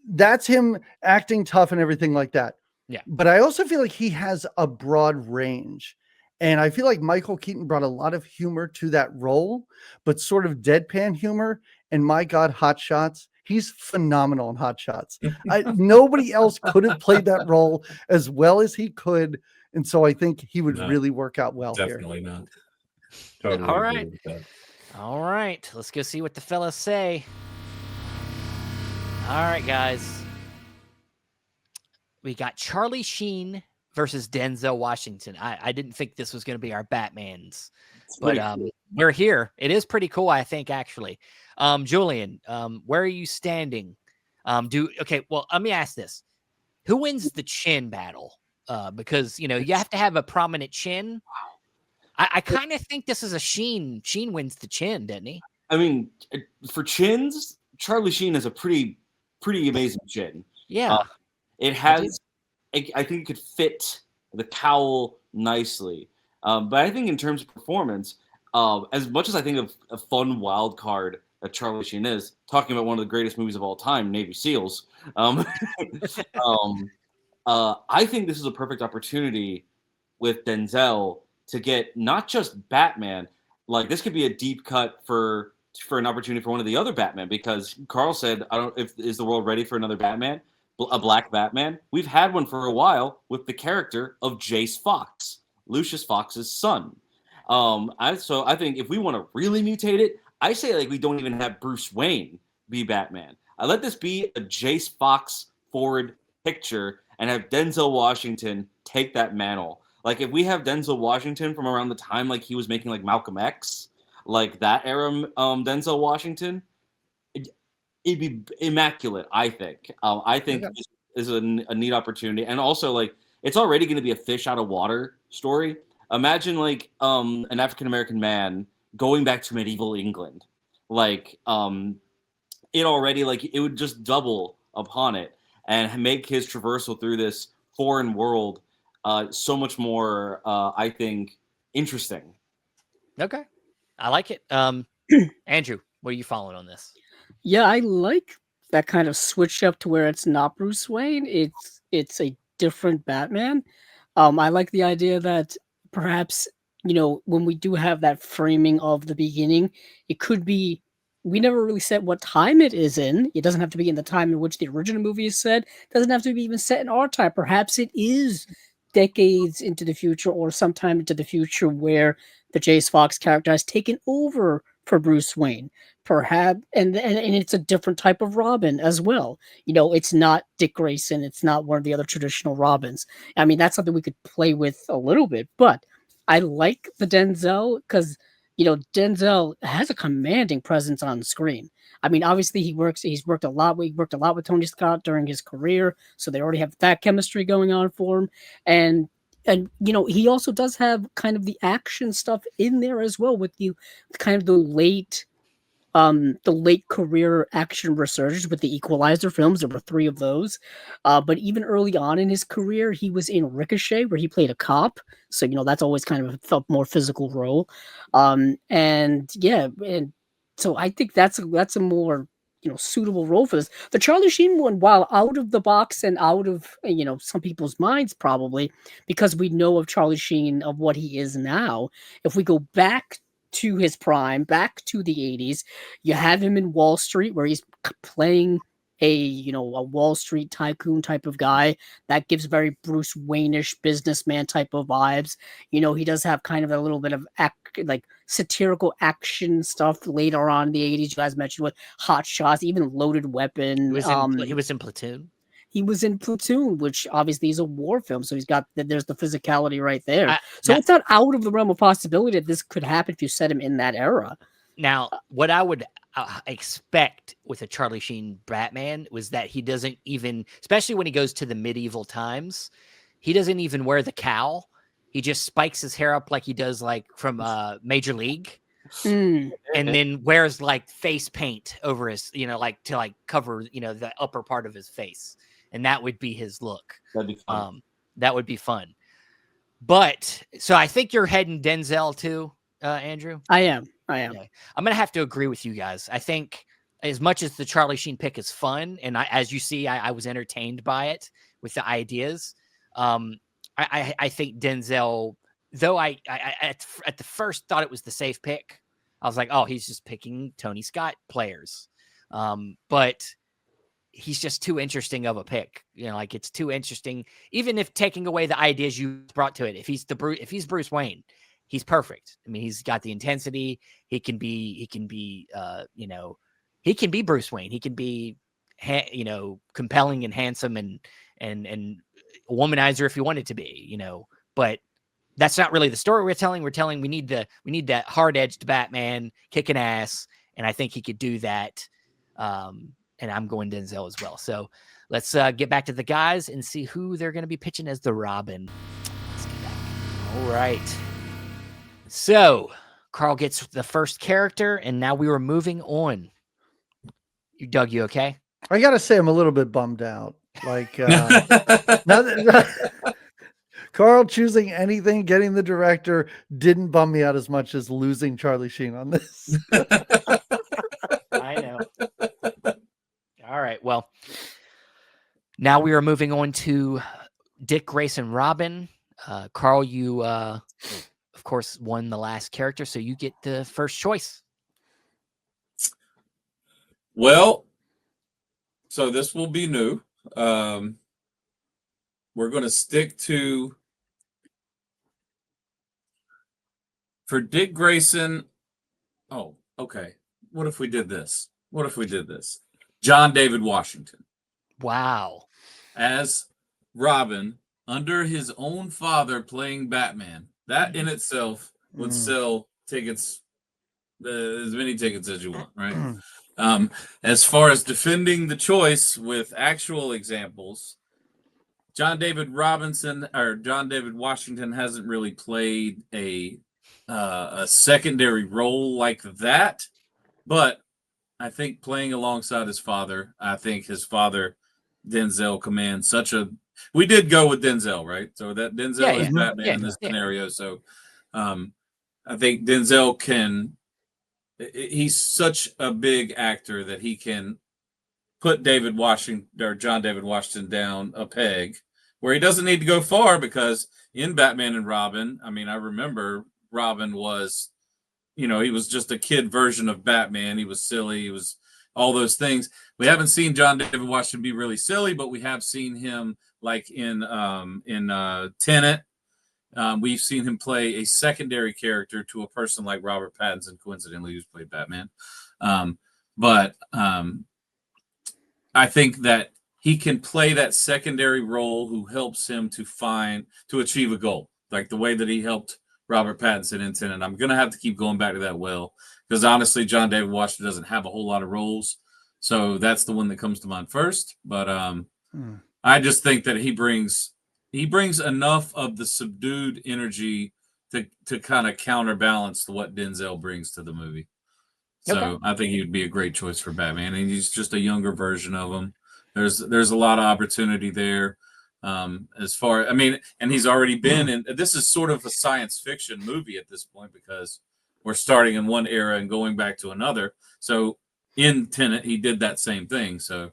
that's him acting tough and everything like that. Yeah. But I also feel like he has a broad range. And I feel like Michael Keaton brought a lot of humor to that role, but sort of deadpan humor. And my God, Hot Shots. He's phenomenal in Hot Shots. Nobody else could have played that role as well as he could. And so I think he would really work out well Definitely here. Not. Totally All right. agree with that. All right. Let's go see what the fellas say. All right, guys. We got Charlie Sheen versus Denzel Washington. I didn't think this was going to be our Batmans, but cool. we're here. It is pretty cool, I think, actually. Julian, where are you standing? Okay, well, let me ask this. Who wins the chin battle? Because, you have to have a prominent chin. I kind of think this is a Sheen. Sheen wins the chin, doesn't he? I mean, for chins, Charlie Sheen has a pretty amazing chin. Yeah. It has, I think it could fit the cowl nicely. But I think in terms of performance, as much as I think of a fun wild card that Charlie Sheen is, talking about one of the greatest movies of all time, Navy SEALs, I think this is a perfect opportunity with Denzel to get not just Batman, like this could be a deep cut for an opportunity for one of the other Batman, because Carl said, is the world ready for another Batman? A black Batman? We've had one for a while with the character of Jace Fox, Lucius Fox's son. So I think if we want to really mutate it, I say like we don't even have Bruce Wayne be Batman. I let this be a Jace Fox forward picture and have Denzel Washington take that mantle. Like if we have Denzel Washington from around the time like he was making like Malcolm X, like that era, Denzel Washington, it'd be immaculate. I think. I think this is a neat opportunity, and also like it's already going to be a fish out of water story. Imagine like an African American man going back to medieval England, like it already like it would just double upon it and make his traversal through this foreign world so much more, I think, interesting. Okay. I like it. Andrew, what are you following on this? Yeah, I like that kind of switch up to where it's not Bruce Wayne. It's a different Batman. I like the idea that perhaps, when we do have that framing of the beginning, it could be, we never really said what time it is in. It doesn't have to be in the time in which the original movie is set. It doesn't have to be even set in our time. Perhaps it is decades into the future or sometime into the future where the Jace Fox character has taken over for Bruce Wayne. Perhaps, and it's a different type of Robin as well. It's not Dick Grayson. It's not one of the other traditional Robins. I mean, that's something we could play with a little bit, but I like the Denzel because Denzel has a commanding presence on screen. I mean, obviously he's worked a lot. We worked a lot with Tony Scott during his career, so they already have that chemistry going on for him. And he also does have kind of the action stuff in there as well with kind of the late career action resurgence with the Equalizer films. There were 3 of those. But even early on in his career, he was in Ricochet, where he played a cop. So, that's always kind of a more physical role. And yeah, and so I think that's a more suitable role for this. The Charlie Sheen one, while out of the box and out of some people's minds probably, because we know of Charlie Sheen of what he is now. If we go back to his prime, back to the 80s, you have him in Wall Street, where he's playing a Wall Street tycoon type of guy that gives very Bruce Wayne-ish businessman type of vibes. He does have kind of a little bit of satirical action stuff later on in the 80s. You guys mentioned with Hot Shots, even Loaded Weapon. He was in Platoon. He was in Platoon, which obviously is a war film, so there's the physicality right there. It's not out of the realm of possibility that this could happen if you set him in that era. Now, what I would expect with a Charlie Sheen Batman was that he doesn't even, especially when he goes to the medieval times, he doesn't even wear the cowl. He just spikes his hair up like he does from Major League. And then wears face paint over his, to cover, the upper part of his face. And that would be his look. That'd be fun. That would be fun. But so I think you're heading Denzel too, Andrew. I am. Okay. I'm gonna have to agree with you guys. I think as much as the Charlie Sheen pick is fun, and as you see, I was entertained by it with the ideas. I think Denzel, though I at the first thought it was the safe pick. I was like, oh, he's just picking Tony Scott players. But he's just too interesting of a pick. It's too interesting. Even if taking away the ideas you brought to it, if he's Bruce Wayne, he's perfect. I mean, he's got the intensity. He can be Bruce Wayne. He can be, compelling and handsome and a womanizer if you wanted to be, but that's not really the story we're telling. We're telling we need that hard-edged Batman kicking ass, and I think he could do that. And I'm going Denzel as well. So let's get back to the guys and see who they're going to be pitching as the Robin. Let's get back. All right. So Carl gets the first character, and now we were moving on. Doug, you okay? I gotta say, I'm a little bit bummed out. Carl choosing anything, getting the director didn't bum me out as much as losing Charlie Sheen on this. I know. All right. Well, now we are moving on to Dick Grayson Robin. Carl, you, of course, won the last character, so you get the first choice. Well, so this will be new. We're going to stick to, for Dick Grayson. Oh, okay. What if we did this? John David Washington. Wow. As Robin, under his own father playing Batman. That in itself would sell tickets, as many tickets as you want, right? As far as defending the choice with actual examples, John David Washington hasn't really played a secondary role like that, but I think playing alongside his father, I think his father Denzel commands such a. We did go with Denzel, right? So that Denzel is Batman in this scenario. So I think Denzel can. He's such a big actor that he can put John David Washington down a peg where he doesn't need to go far, because in Batman and Robin, I mean, I remember Robin was, he was just a kid version of Batman. He was silly. He was all those things. We haven't seen John David Washington be really silly, but we have seen him like in Tenet We've seen him play a secondary character to a person like Robert Pattinson, coincidentally, who's played Batman. But I think that he can play that secondary role who helps him to achieve a goal, like the way that he helped Robert Pattinson in Tenet. I'm gonna have to keep going back to that well, because honestly, John David Washington doesn't have a whole lot of roles, so that's the one that comes to mind first. But I just think that he brings enough of the subdued energy to kind of counterbalance what Denzel brings to the movie. So Okay. I think he would be a great choice for Batman, and he's just a younger version of him. There's a lot of opportunity there. As far, I mean, and he's already been in. This is sort of a science fiction movie at this point, because we're starting in one era and going back to another. So in Tenet, he did that same thing. So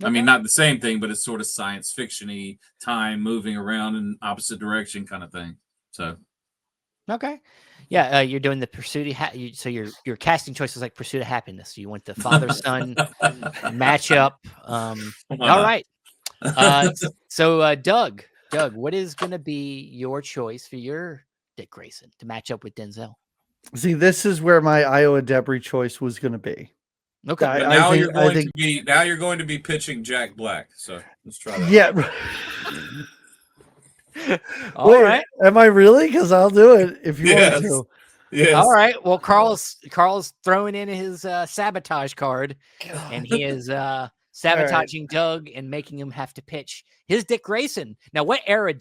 I mean, not the same thing, but it's sort of science fiction-y, time moving around in opposite direction kind of thing. So Okay. Yeah, you're doing the Pursuit of so your casting choice is like Pursuit of Happiness. You want the father-son matchup. All right. So Doug, what is going to be your choice for your Dick Grayson to match up with Denzel? See, this is where my Iowa Debris choice was going to be. Okay. But now you're going to be pitching Jack Black. So let's try that. Yeah. All right. Am I really? Because I'll do it if you want to. Yes. All right. Well, Carl's throwing in his sabotage card, and he is sabotaging Doug and making him have to pitch his Dick Grayson. Now, what era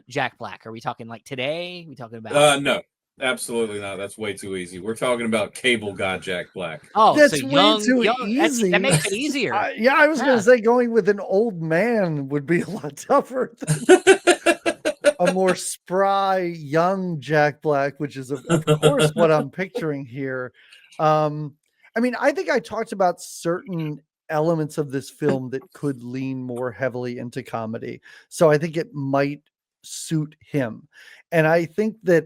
Jack Black? Are we talking like today? Are we talking about? No, absolutely not. That's way too easy. We're talking about cable god Jack Black. Oh, that's so way too easy. That makes it easier. I was going to say going with an old man would be a lot tougher than a more spry young Jack Black, which is of course what I'm picturing here. I mean, I think I talked about certain elements of this film that could lean more heavily into comedy. So I think it might suit him. And I think that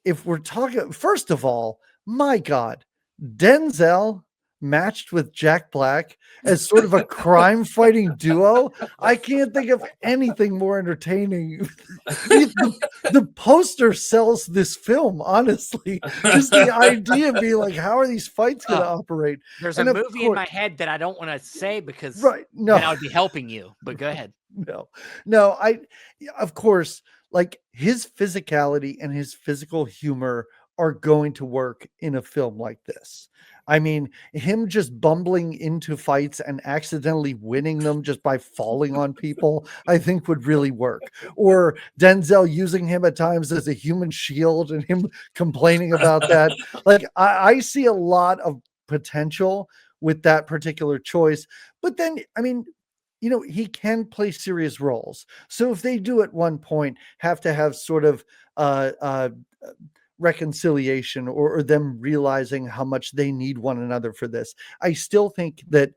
if we're talking, first of all, my God, Denzel matched with Jack Black as sort of a crime fighting duo. I can't think of anything more entertaining. The poster sells this film, honestly. Just the idea of being like, how are these fights going to operate? There's a movie in my head that I don't want to say because then I would be helping you, but go ahead. No, of course, like his physicality and his physical humor are going to work in a film like this. I mean, him just bumbling into fights and accidentally winning them just by falling on people, I think would really work. Or Denzel using him at times as a human shield and him complaining about that. Like, I see a lot of potential with that particular choice. But then, I mean, you know, he can play serious roles. So if they do at one point have to have sort of reconciliation or them realizing how much they need one another for this, I still think that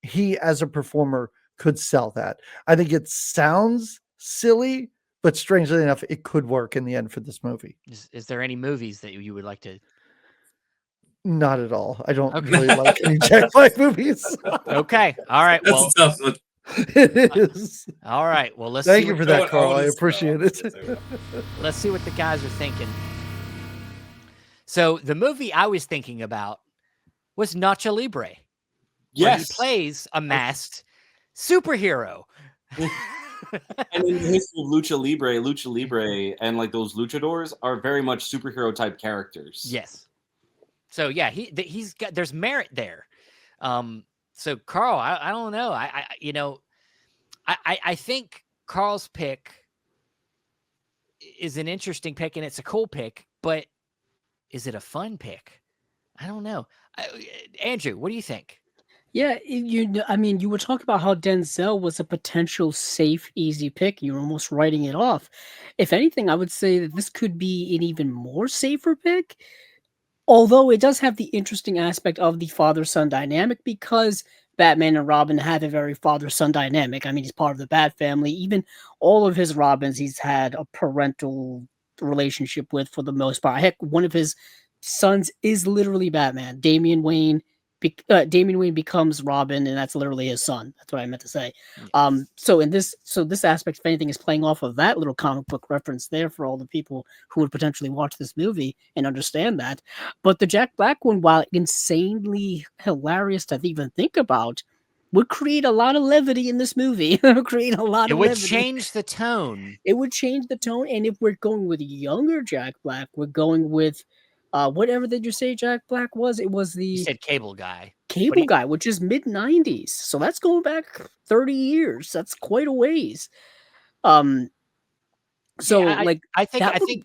he as a performer could sell that. I think it sounds silly, but strangely enough, it could work in the end for this movie. Is there any movies that you would like to? Not at all. I don't really like any Jack Black movies. Okay. All right. Well, that's a tough one. It is. All right. Well, let's Thank you for that, Carl. I appreciate it. Let's see what the guys are thinking. So the movie I was thinking about was Nacho Libre. Yes. He plays a masked superhero. And in the history of Lucha Libre and like those luchadors are very much superhero type characters. Yes. So yeah, he's got, there's merit there. So Carl, I don't know. I think Carl's pick is an interesting pick and it's a cool pick, but is it a fun pick? I don't know. Andrew, what do you think? Yeah, I mean, you were talking about how Denzel was a potential safe, easy pick. You're almost writing it off. If anything, I would say that this could be an even more safer pick. Although it does have the interesting aspect of the father-son dynamic because Batman and Robin have a very father-son dynamic. I mean, he's part of the Bat family. Even all of his Robins, he's had a parental relationship with for the most part. Heck, one of his sons is literally Batman. Damian Wayne Damian Wayne becomes Robin, and that's literally his son. That's what I meant to say. Yes. So this aspect, if anything, is playing off of that little comic book reference there for all the people who would potentially watch this movie and understand that. But the Jack Black one, while insanely hilarious to even think about, would create a lot of levity in this movie. Create a lot It of would levity. change the tone. It would change the tone. And if we're going with younger Jack Black, we're going with whatever did you say Jack Black was? It was You the said Cable Guy. Cable Guy, which is mid-90s. So that's going back 30 years. That's quite a ways. So Yeah, like I think that I would- think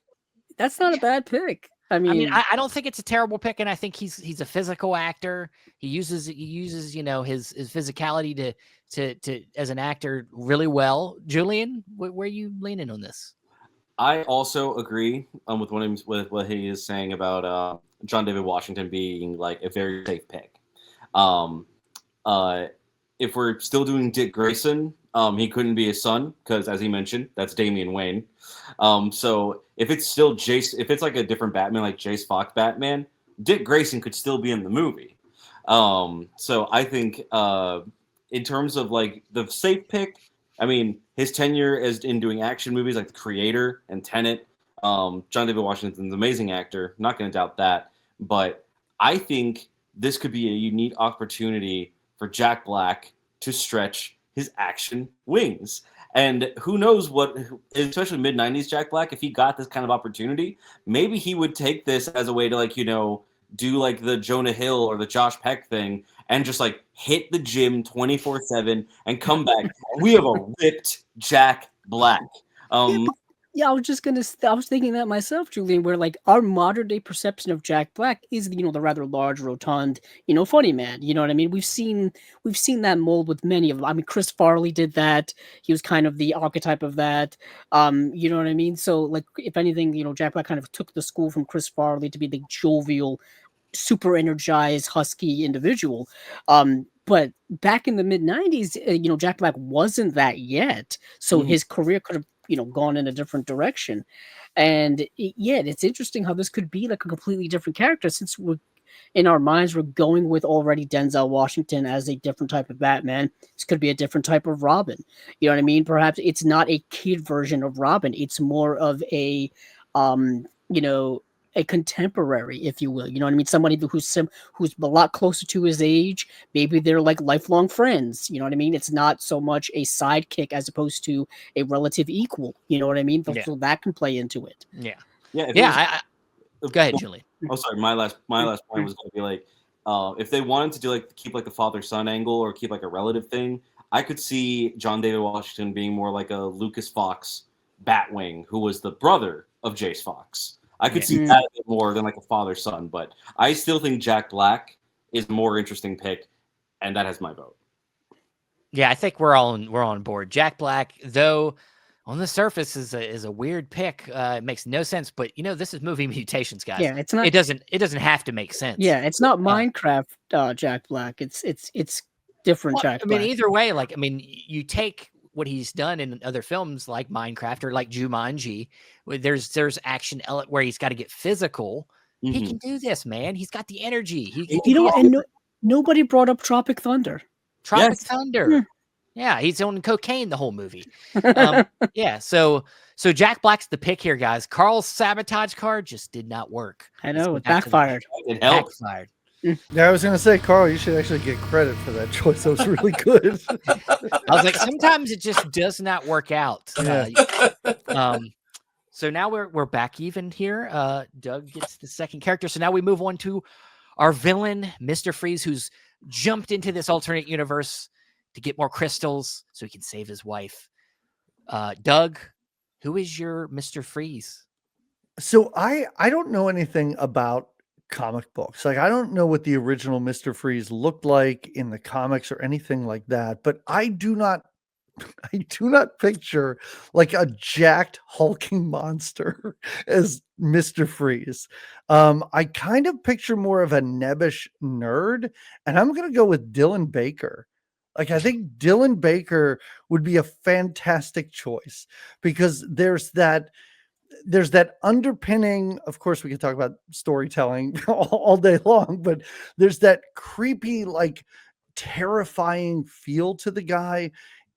that's not a bad pick. I mean, I don't think it's a terrible pick, and I think he's a physical actor. He uses his physicality to as an actor really well. Julian, where are you leaning on this? I also agree with what he is saying about John David Washington being like a very safe pick. If we're still doing Dick Grayson, he couldn't be his son because, as he mentioned, that's Damian Wayne. So if it's still Jace, if it's like a different Batman, like Jace Fox Batman, Dick Grayson could still be in the movie. So I think in terms of like the safe pick, I mean, his tenure as in doing action movies like The Creator and Tenet, John David Washington's an amazing actor. Not going to doubt that. But I think this could be a unique opportunity for Jack Black to stretch his action wings. And who knows what, especially mid-90s Jack Black, if he got this kind of opportunity, maybe he would take this as a way to, like, you know, do like the Jonah Hill or the Josh Peck thing and just like hit the gym 24/7 and come back. We have a ripped Jack Black. Yeah, I was thinking that myself, Julian, where like our modern day perception of Jack Black is, you know, the rather large, rotund, you know, funny man. You know what I mean? We've seen that mold with many of them. I mean, Chris Farley did that. He was kind of the archetype of that. You know what I mean? So like, if anything, you know, Jack Black kind of took the school from Chris Farley to be the jovial, super energized, husky individual. But back in the mid-90s, you know, Jack Black wasn't that yet. So his career could have, you know, gone in a different direction. And it's interesting how this could be like a completely different character, since we're in our minds, we're going with already Denzel Washington as a different type of Batman. This could be a different type of Robin. You know what I mean? Perhaps it's not a kid version of Robin. It's more of a, you know, a contemporary, if you will. You know what I mean? Somebody who's a lot closer to his age. Maybe they're like lifelong friends. You know what I mean? It's not so much a sidekick as opposed to a relative equal. You know what I mean? Yeah. So that can play into it. Yeah. Yeah. Go ahead, Julie. Oh, sorry. My last point was going to be like, if they wanted to do like keep like the father-son angle or keep like a relative thing, I could see John David Washington being more like a Lucas Fox Batwing, who was the brother of Jace Fox. I could see that a bit more than like a father-son, but I still think Jack Black is a more interesting pick, and that has my vote. Yeah, I think we're all on board. Jack Black, though, on the surface is a weird pick. It makes no sense, but you know, this is movie Mutations, guys. Yeah, it's not. It doesn't have to make sense. Yeah, it's not Minecraft Jack Black. It's different Jack Black. I mean, either way, like, I mean, you take what he's done in other films like Minecraft or like Jumanji, where there's action where he's got to get physical. He can do this, man. He's got the energy. You know, and nobody brought up Tropic Thunder. Tropic Thunder. Yeah, he's on cocaine the whole movie. Yeah, so Jack Black's the pick here, guys. Carl's sabotage card just did not work. I know, it backfired. It helped. Backfired. Yeah, I was going to say, Carl, you should actually get credit for that choice. That was really good. I was like, sometimes it just does not work out. So now we're back even here. Doug gets the second character. So now we move on to our villain, Mr. Freeze, who's jumped into this alternate universe to get more crystals so he can save his wife. Doug, who is your Mr. Freeze? So I don't know anything about comic books. Like, I don't know what the original Mr. Freeze looked like in the comics or anything like that, but I do not picture like a jacked hulking monster as Mr. Freeze. I kind of picture more of a nebbish nerd, and I'm going to go with Dylan Baker. Like, I think Dylan Baker would be a fantastic choice because there's that there's that underpinning. Of course, we can talk about storytelling all day long, but there's that creepy, like terrifying feel to the guy,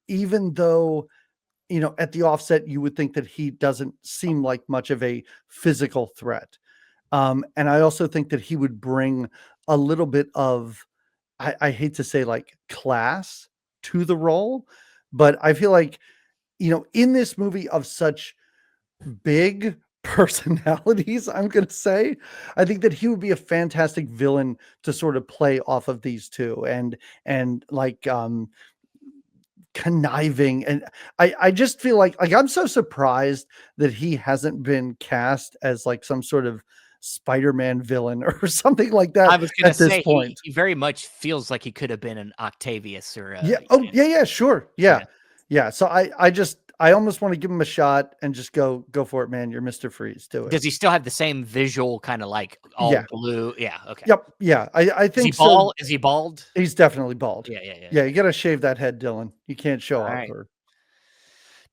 even though, at the offset, you would think that he doesn't seem like much of a physical threat. And I also think that he would bring a little bit of, I hate to say like class to the role, but I feel like, in this movie of such big personalities, I'm going to say, I think that he would be a fantastic villain to sort of play off of these two and like, conniving. And I just feel like I'm so surprised that he hasn't been cast as like some sort of Spider-Man villain or something like that. I was going at to this say point. he very much feels like he could have been an Octavius or Yeah. Oh, yeah, sure. Yeah. Yeah. Yeah. So I almost want to give him a shot and just go for it, man. You're Mr. Freeze. Do it. Does he still have the same visual kind of like all Yeah. blue? Yeah. Okay. Yep. Yeah. I Is he think bald? so. Is he bald? He's definitely bald. Yeah. Yeah. You got to shave that head, Dylan. You can't show All up. right.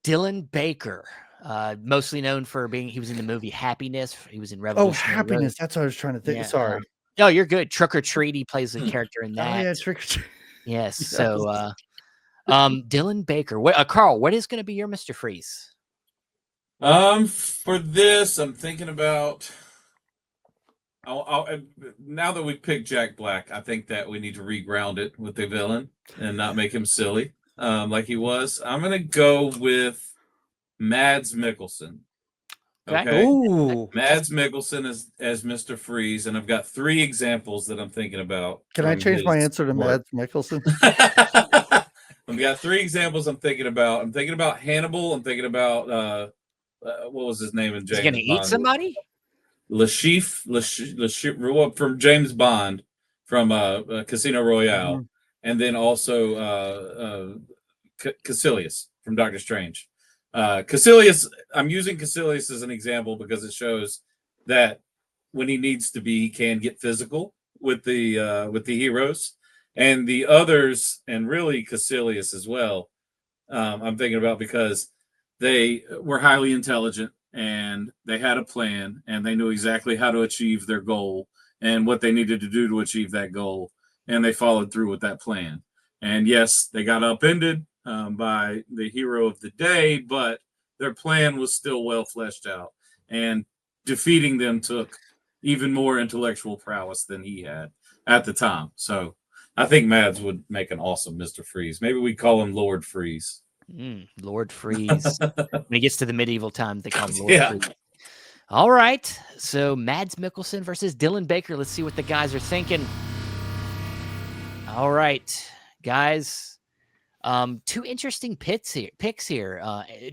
Dylan Baker, mostly known for he was in the movie Happiness. He was in Oh, Revolutionary Happiness. Road. That's what I was trying to think. Yeah, Sorry. No, you're good. Trick or Treat. He plays the character in Oh, that. yeah. Trick or Treat. Yes. So, Dylan Baker. Carl, what is going to be your Mr. Freeze? For this, I'm thinking about. Now that we've picked Jack Black, I think that we need to reground it with the villain and not make him silly, like he was. I'm gonna go with Mads Mikkelsen. Okay. Ooh. Mads Mikkelsen as Mr. Freeze, and I've got 3 examples that I'm thinking about. Can I change my answer to work. Mads Mikkelsen? I've got 3 examples I'm thinking about. I'm thinking about Hannibal. I'm thinking about what was his name in James Bond? He's going to eat somebody? Lashif from James Bond from Casino Royale, Mhm. and then also Caecilius from Doctor Strange. Caecilius, I'm using Caecilius as an example because it shows that when he needs to be, he can get physical with the heroes, and the others, and really Caecilius as well. I'm thinking about because they were highly intelligent and they had a plan and they knew exactly how to achieve their goal and what they needed to do to achieve that goal, and they followed through with that plan. And yes, they got upended by the hero of the day, but their plan was still well fleshed out, and defeating them took even more intellectual prowess than he had at the time. So I think Mads would make an awesome Mr. Freeze. Maybe we call him Lord Freeze. Lord Freeze. When he gets to the medieval times, they call him Lord Yeah. Freeze. All right. So Mads Mikkelsen versus Dylan Baker. Let's see what the guys are thinking. All right, guys. 2 interesting picks here.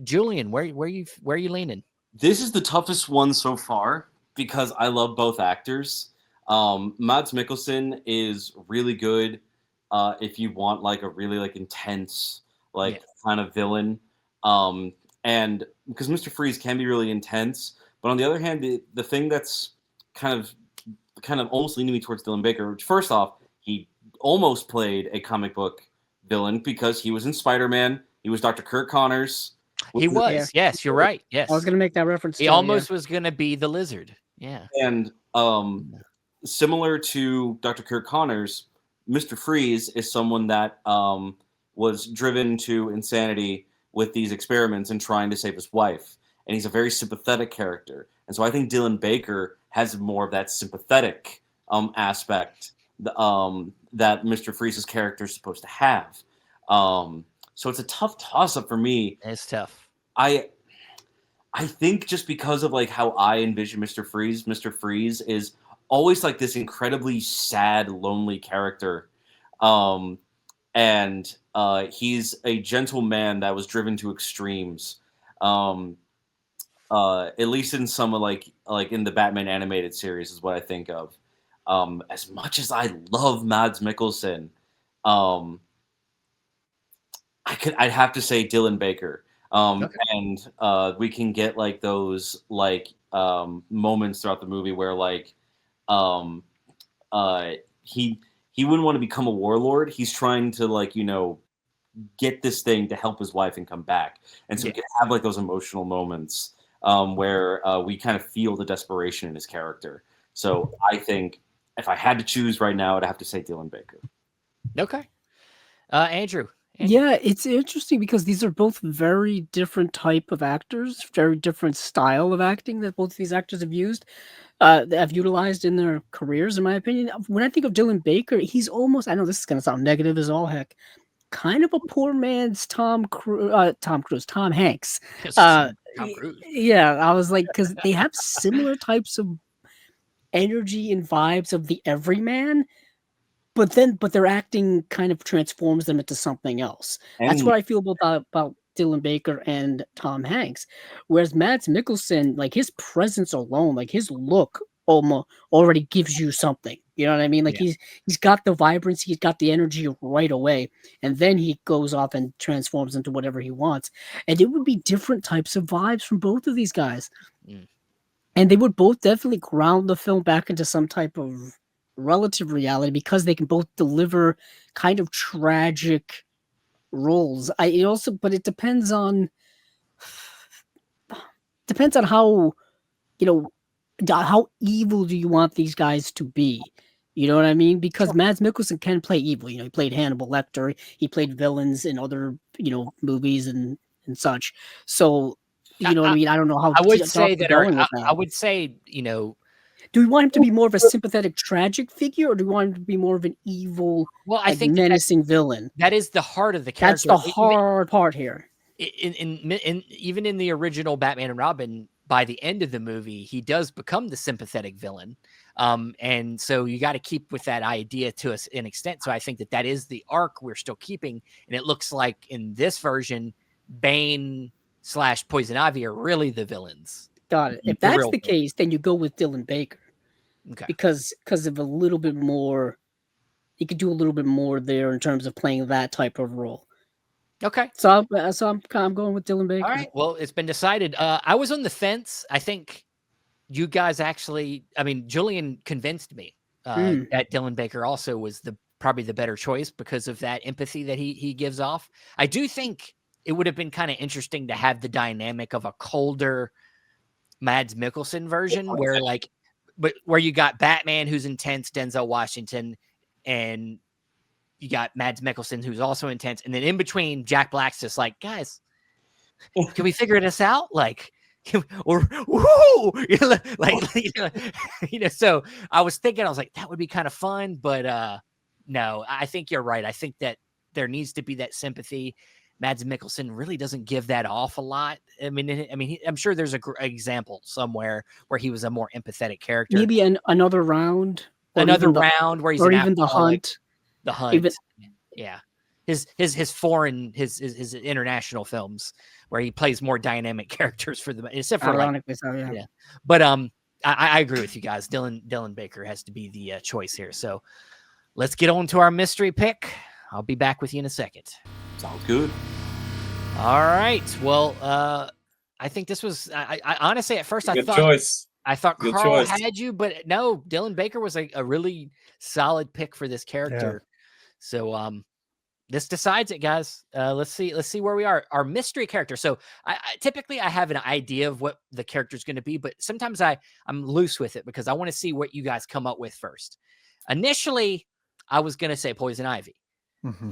Julian, where are you leaning? This is the toughest one so far because I love both actors. Mads Mikkelsen is really good if you want like a really like intense kind of villain. And because Mr. Freeze can be really intense, but on the other hand, the thing that's kind of almost leaning me towards Dylan Baker, which first off, he almost played a comic book villain because he was in Spider-Man. He was Dr. Kirk Connors. He was. Yeah. Yes, you're right. Yes. I was going to make that reference. He almost was going to be the Lizard. Yeah. And similar to Dr. Kirk Connors, Mr. Freeze is someone that was driven to insanity with these experiments and trying to save his wife. And he's a very sympathetic character. And so I think Dylan Baker has more of that sympathetic aspect that Mr. Freeze's character is supposed to have. So it's a tough toss-up for me. It's tough. I think just because of like how I envision Mr. Freeze is always like this incredibly sad, lonely character. And he's a gentle man that was driven to extremes. At least in some of like in the Batman animated series is what I think of. As much as I love Mads Mikkelsen, I'd have to say Dylan Baker. Okay. And we can get like those like moments throughout the movie where like he wouldn't want to become a warlord. He's trying to like, get this thing to help his wife and come back. And so we can have like those emotional moments where we kind of feel the desperation in his character. So I think if I had to choose right now, I'd have to say Dylan Baker. Okay. Andrew. Yeah, it's interesting because these are both very different type of actors, very different style of acting that both of these actors have have utilized in their careers, in my opinion. When I think of Dylan Baker, he's almost, I know this is going to sound negative as all heck, kind of a poor man's Tom Hanks. Tom Y- Cruise. Yeah, I was like, because they have similar types of energy and vibes of the everyman, but their acting kind of transforms them into something else. That's And what I feel about Dylan Baker and Tom Hanks. Whereas Mads Mikkelsen, like his presence alone, like his look almost already gives you something. You know what I mean? Like Yeah. he's got the vibrancy, he's got the energy right away, and then he goes off and transforms into whatever he wants. And it would be different types of vibes from both of these guys. Mm. And they would both definitely ground the film back into some type of relative reality because they can both deliver kind of tragic roles. But it depends on how, you know, how evil do you want these guys to be? You know what I mean? Because Mads Mikkelsen can play evil. You know, he played Hannibal Lector. He played villains in other, movies and such. So, you know what I mean? I don't know how I would dark say you're that, going with I that. would say, Do we want him to be more of a sympathetic, tragic figure, or do we want him to be more of an evil, well, I like think menacing villain? that is the heart of the That's character. the hard part here. Even in the original Batman and Robin, by the end of the movie, he does become the sympathetic villain. And so you got to keep with that idea to an extent. So I think that is the arc we're still keeping. And it looks like in this version, Bane / Poison Ivy are really the villains. Got it. If The that's real the case, then you go with Dylan Baker Okay. because of a little bit more. He could do a little bit more there in terms of playing that type of role. Okay. So I'm going with Dylan Baker. All right. Well, it's been decided. I was on the fence. I think you guys actually, Julian convinced me that Dylan Baker also was probably the better choice because of that empathy that he gives off. I do think it would have been kind of interesting to have the dynamic of a colder Mads Mikkelsen version where you got Batman who's intense, Denzel Washington, and you got Mads Mikkelsen who's also intense, and then in between Jack Black's just like, guys, can we figure this out? Like, or woo, So I was thinking, I was like, that would be kind of fun, but no, I think you're right. I think that there needs to be that sympathy. Mads Mikkelsen really doesn't give that off a lot. I'm sure there's an example somewhere where he was a more empathetic character. Maybe another round, round where he's or an even the hunt. The hunt, yeah. His international films where he plays more dynamic characters for them, except for ironically, so yeah. But I agree with you guys. Dylan Baker has to be the choice here. So let's get on to our mystery pick. I'll be back with you in a second. Sounds good. All right. Well, I think this was. I honestly at first Good choice. I thought Good Carl choice. had you, but no, Dylan Baker was a really solid pick for this character. Yeah. So this decides it, guys. Let's see where we are. Our mystery character. So I typically I have an idea of what the character is going to be, but sometimes I'm loose with it because I want to see what you guys come up with first. Initially, I was going to say Poison Ivy. Mm-hmm.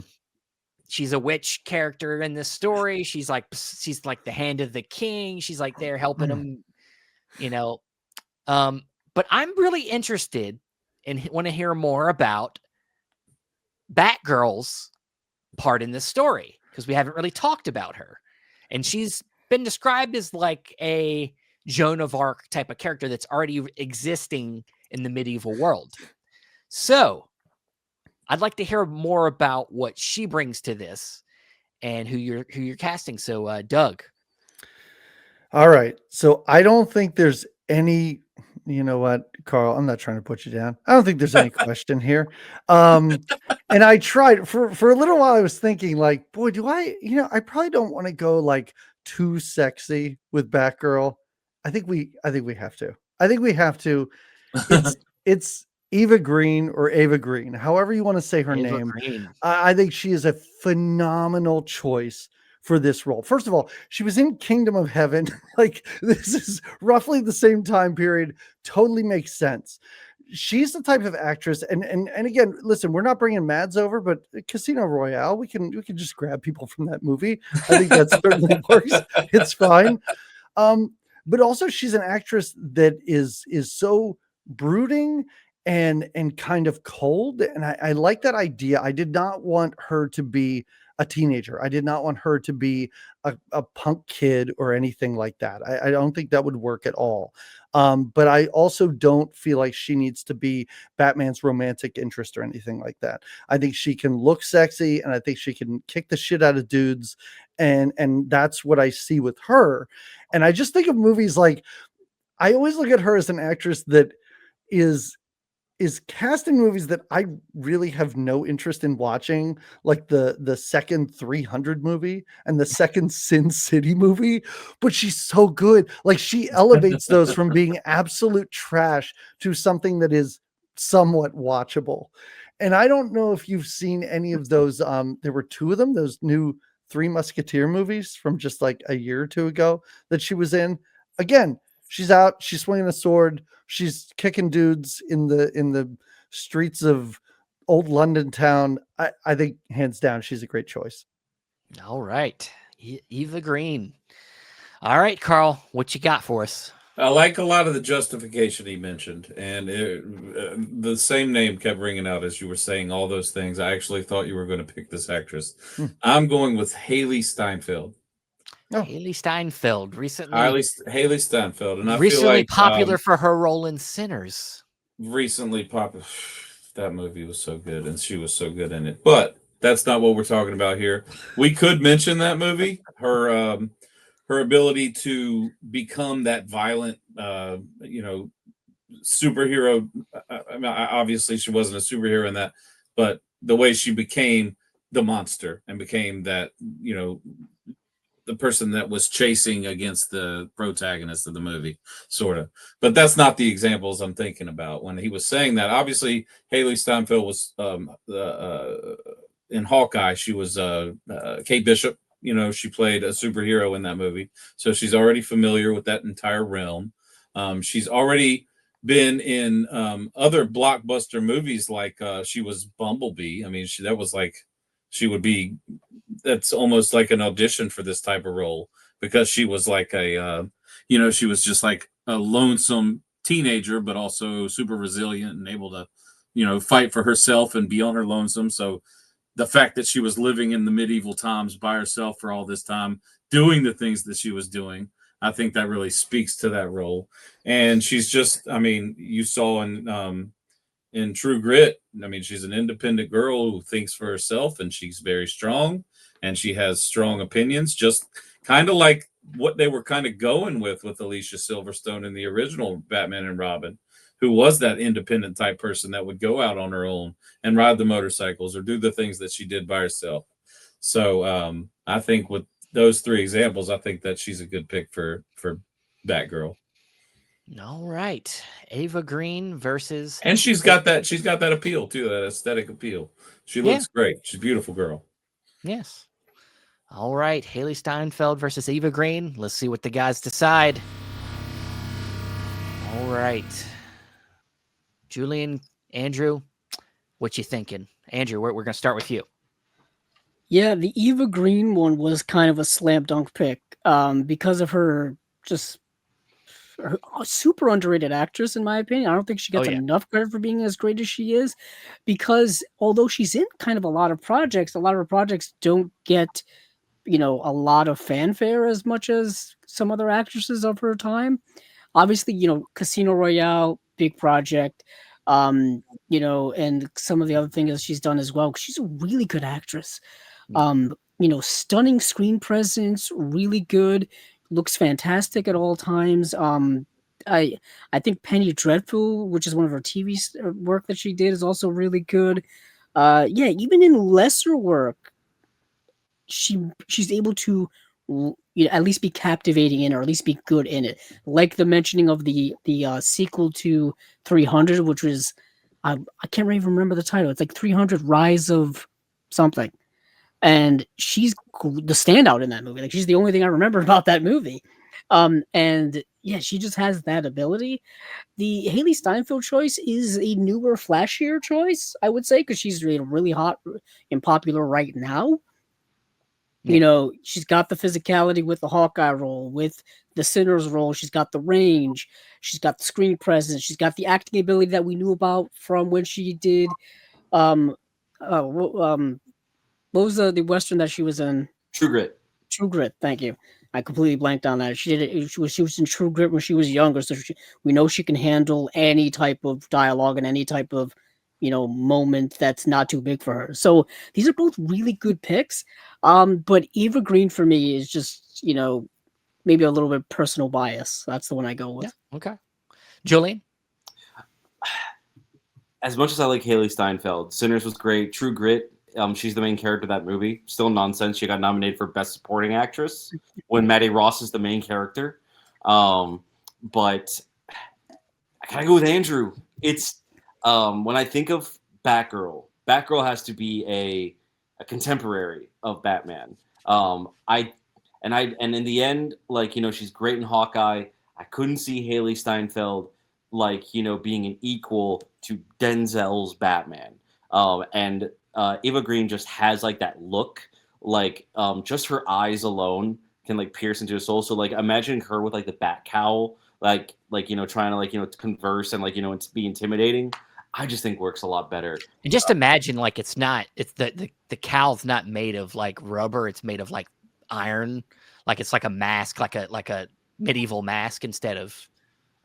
She's a witch character in this story. She's like the hand of the king. She's like there helping him, But I'm really interested and want to hear more about Batgirl's part in this story because we haven't really talked about her. And she's been described as like a Joan of Arc type of character that's already existing in the medieval world. So I'd like to hear more about what she brings to this and who you're casting. So Doug. All right. So I don't think there's any, you know what, Carl, I'm not trying to put you down. I don't think there's any question here. And I tried for a little while. I was thinking like, boy, do I probably don't want to go like too sexy with Batgirl. I think we have to. It's Eva Green or Ava Green, however you want to say her name. I think she is a phenomenal choice for this role. First of all, she was in Kingdom of Heaven. Like, this is roughly the same time period. Totally makes sense. She's the type of actress, and again, listen, we're not bringing Mads over, but Casino Royale, we can just grab people from that movie. I think that certainly works. It's fine. But also she's an actress that is so brooding and kind of cold, and I like that idea. I did not want her to be a teenager. I did not want her to be a punk kid or anything like that. I don't think that would work at all. But I also don't feel like she needs to be Batman's romantic interest or anything like that. I think she can look sexy, and I think she can kick the shit out of dudes, and that's what I see with her. And I just think of movies like, I always look at her as an actress that is cast in movies that I really have no interest in watching, like the second 300 movie and the second Sin City movie, but she's so good. Like, she elevates those from being absolute trash to something that is somewhat watchable. And I don't know if you've seen any of those. There were two of them, those new Three Musketeer movies from just like a year or two ago that she was in. Again, she's out, she's swinging a sword, she's kicking dudes in the streets of old London town. I think hands down she's a great choice. All right. Eva Green. All right, Carl, what you got for us? I like a lot of the justification he mentioned, and the same name kept ringing out as you were saying all those things. I actually thought you were going to pick this actress. I'm going with Haley Steinfeld. Oh. Haley Steinfeld, recently Haley Steinfeld, and I recently feel like popular for her role in Sinners. Recently popular. That movie was so good, and she was so good in it. But that's not what we're talking about here. We could mention that movie. Her ability to become that violent, superhero. I mean, obviously she wasn't a superhero in that, but the way she became the monster and became that, the person that was chasing against the protagonist of the movie, sort of. But that's not the examples I'm thinking about when he was saying that. Obviously, Haley Steinfeld was in Hawkeye. She was Kate Bishop. She played a superhero in that movie, so she's already familiar with that entire realm. She's already been in other blockbuster movies, like she was Bumblebee. I mean, that's almost like an audition for this type of role, because she was like she was just like a lonesome teenager, but also super resilient and able to, fight for herself and be on her lonesome. So the fact that she was living in the medieval times by herself for all this time, doing the things that she was doing, I think that really speaks to that role. And she's just, I mean, you saw in True Grit, I mean, she's an independent girl who thinks for herself, and she's very strong, and she has strong opinions, just kind of like what they were kind of going with Alicia Silverstone in the original Batman and Robin, who was that independent type person that would go out on her own and ride the motorcycles or do the things that she did by herself. So I think with those three examples, I think that she's a good pick for Batgirl. All right, Ava Green versus, and she's got that appeal too, that aesthetic appeal. She looks great. She's a beautiful girl. Yes. All right, Haley Steinfeld versus Eva Green. Let's see what the guys decide. All right, Julian, Andrew, what you thinking? Andrew, we're gonna start with you. Yeah, the Eva Green one was kind of a slam dunk pick because of her super underrated actress, in my opinion. I don't think she gets enough credit for being as great as she is, because although she's in kind of a lot of her projects don't get, a lot of fanfare as much as some other actresses of her time. Obviously, Casino Royale, big project, and some of the other things she's done as well. She's a really good actress. Stunning screen presence, really good, looks fantastic at all times. I think Penny Dreadful, which is one of her TV work that she did, is also really good. Even in lesser work, she's able to at least be captivating in, or at least be good in it. Like the mentioning of the sequel to 300, which was I can't even remember the title. It's like 300 Rise of something. and she's the standout in that movie. Like she's the only thing I remember about that movie. And yeah, she just has that ability. The Haley Steinfeld choice is a newer, flashier choice, I would say, because she's really hot and popular right now. Yeah. You know, she's got the physicality with the Hawkeye role, with the Sinners role. She's got the range. She's got the screen presence. She's got the acting ability that we knew about from when she did, um, what was the Western that she was in? True Grit. True Grit. Thank you. I completely blanked on that. She did it. She was in True Grit when she was younger, so we know she can handle any type of dialogue and any type of, you know, moment that's not too big for her. So these are both really good picks. But Eva Green for me is just, you know, maybe a little bit personal bias. That's the one I go with. Yeah. Okay. Julian? As much as I like Haley Steinfeld, Sinners was great. True Grit, she's the main character of that movie. Still nonsense. She got nominated for Best Supporting Actress when Maddie Ross is the main character. But I gotta go with Andrew. It's when I think of Batgirl, Batgirl has to be a contemporary of Batman. And in the end, like, you know, she's great in Hawkeye. I couldn't see Haley Steinfeld like, you know, being an equal to Denzel's Batman. And Eva Green just has like that look, like just her eyes alone can like pierce into a soul. So like imagine her with like the bat cowl, like you know, trying to like, you know, converse and like, you know, it's be intimidating. I just think works a lot better. And just imagine like it's the cowl's not made of like rubber, it's made of like iron, like it's like a mask, like a medieval mask instead of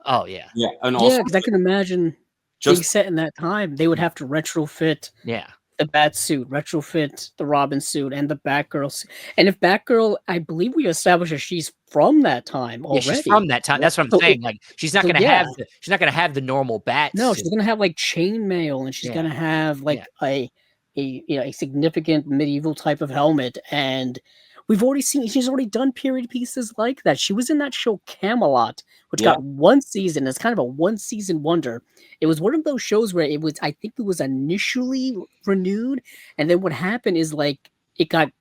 and Yeah, also because I can imagine being set in that time, they would have to retrofit the bat suit, retrofit the Robin suit, and the Batgirl suit. And if Batgirl, I believe we established that she's from that time already. Yeah, she's from that time. That's what I'm saying. Like she's not gonna have the normal bat No, suit. she's gonna have like chainmail, and she's gonna have like a significant medieval type of helmet. And we've already seen she's already done period pieces like that. She was in that show Camelot, which got one season. It's kind of a one-season wonder. It was one of those shows where I think it was initially renewed, and then what happened is like it got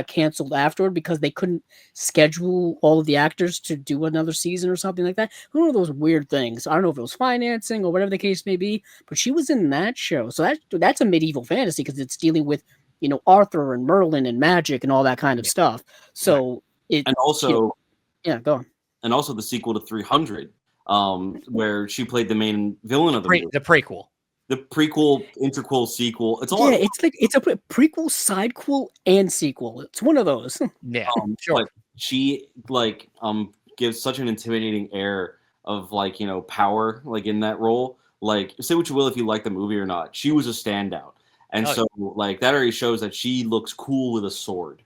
canceled afterward because they couldn't schedule all of the actors to do another season or something like that. One of those weird things. I don't know if it was financing or whatever the case may be, but she was in that show. So that's a medieval fantasy because it's dealing with, you know, Arthur and Merlin and magic and all that kind of stuff. So go on. And also the sequel to 300, where she played the main villain of the movie. The prequel. The prequel, interquel, sequel. It's it's a prequel, sidequel, and sequel. It's one of those. Yeah, sure. Like she gives such an intimidating air of like, you know, power like in that role. Like say what you will if you like the movie or not, she was a standout, and like that already shows that she looks cool with a sword.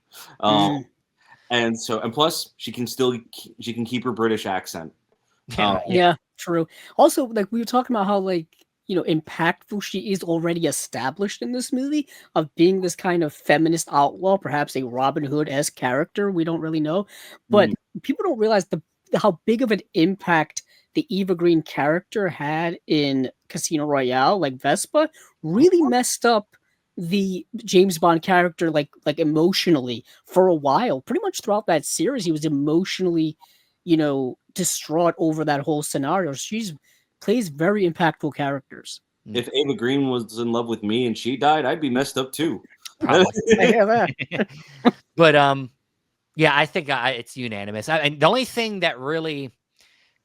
And plus she can keep her British accent. True. Also, like we were talking about how like, you know, impactful she is already established in this movie of being this kind of feminist outlaw, perhaps a Robin Hood-esque character. We don't really know, but people don't realize how big of an impact the Eva Green character had in Casino Royale. Like Vespa really messed up the James Bond character, like emotionally for a while. Pretty much throughout that series, he was emotionally, you know, distraught over that whole scenario. She plays very impactful characters. If Eva Green was in love with me and she died, I'd be messed up too. I hear that. But I think it's unanimous. And the only thing that really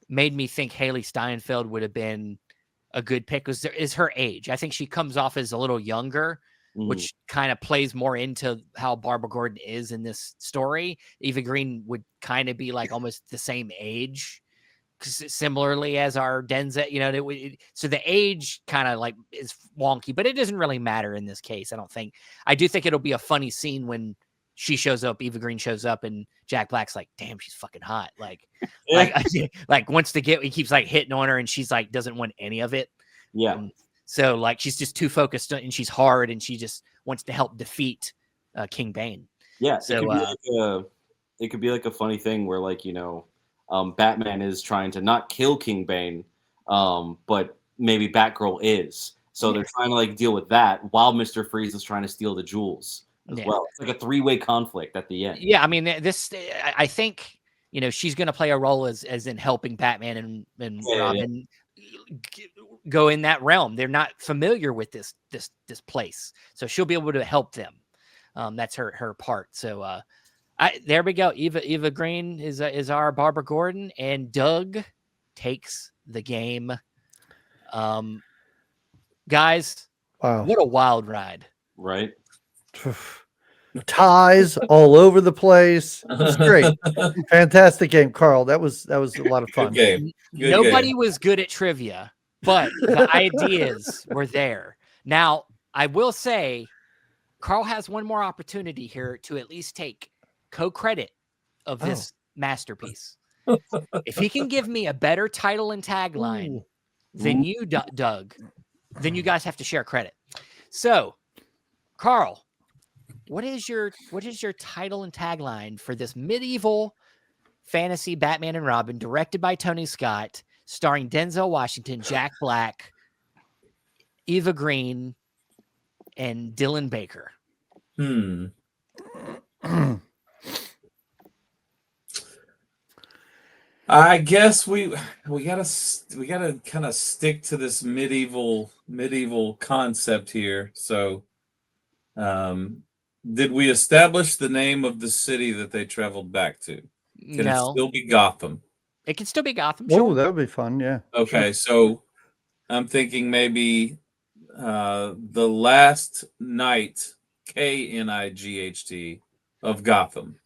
made me think Haley Steinfeld would have been a good pick is her age. I think she comes off as a little younger, which kind of plays more into how Barbara Gordon is in this story. Eva Green would kind of be like almost the same age, similarly as our Denzel, you know, so the age kind of like is wonky, but it doesn't really matter in this case. I do think it'll be a funny scene when she shows up, Eva Green shows up, and Jack Black's like, damn, she's fucking hot. Like wants to he keeps like hitting on her, and she's like, doesn't want any of it. Yeah. So like, she's just too focused and she's hard and she just wants to help defeat King Bane. Yeah. So it could be like a funny thing where like, you know, Batman is trying to not kill King Bane, but maybe Batgirl is. So they're trying to like deal with that while Mr. Freeze is trying to steal the jewels. as Yeah. well. It's like a three-way conflict at the end. Yeah, I mean, this. I think she's going to play a role as in helping Batman and Robin go in that realm. They're not familiar with this place, so she'll be able to help them. That's her part. So there we go. Eva Green is our Barbara Gordon, and Doug takes the game. Guys, Wow. what a wild ride. Right? Ties all over the place. It was great. Fantastic game, Carl. That was a lot of fun. Good game. Good Nobody game. was good at trivia, but the ideas were there. Now, I will say, Carl has one more opportunity here to at least take co-credit of this masterpiece. If he can give me a better title and tagline than you, Doug, then you guys have to share credit. So, Carl, what is your title and tagline for this medieval fantasy Batman and Robin, directed by Tony Scott, starring Denzel Washington, Jack Black, Eva Green, and Dylan Baker? I guess we gotta kind of stick to this medieval concept here. So, did we establish the name of the city that they traveled back to? Can it still be Gotham? It can still be Gotham. Oh, Sure. that would be fun. Yeah. Okay, so I'm thinking maybe the last night, KNIGHT, of Gotham.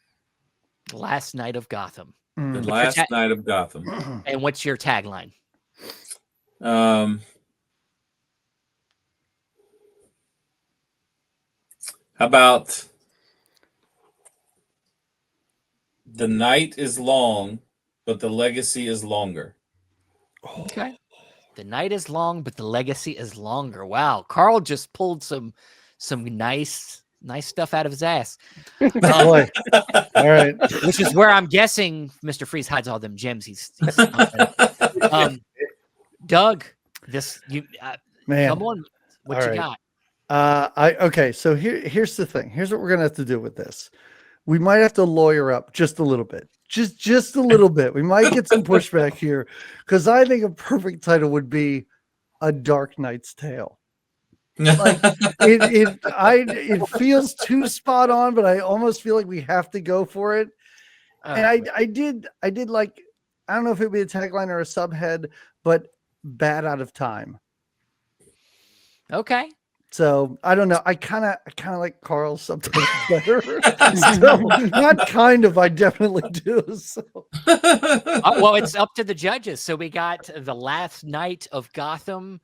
Last Night of Gotham. The Mm. last night of Gotham. And what's your tagline? How about the night is long, but the legacy is longer? Okay. The night is long, but the legacy is longer. Wow. Carl just pulled some nice stuff out of his ass. Boy. All right. Which is where I'm guessing Mr. Freeze hides all them gems. He's Doug, Man. come on. What All you right. got? Okay, so here's the thing. Here's what we're gonna have to do with this. We might have to lawyer up just a little bit. Just a little bit. We might get some pushback here, because I think a perfect title would be A Dark Knight's Tale. Like it feels too spot on, but I almost feel like we have to go for it. And I did like, I don't know if it would be a tagline or a subhead, but Bad Out of Time. Okay. So I don't know. I kind of like Carl's subtitle better. So, not kind of. I definitely do. So. Well, it's up to the judges. So we got The Last Night of Gotham.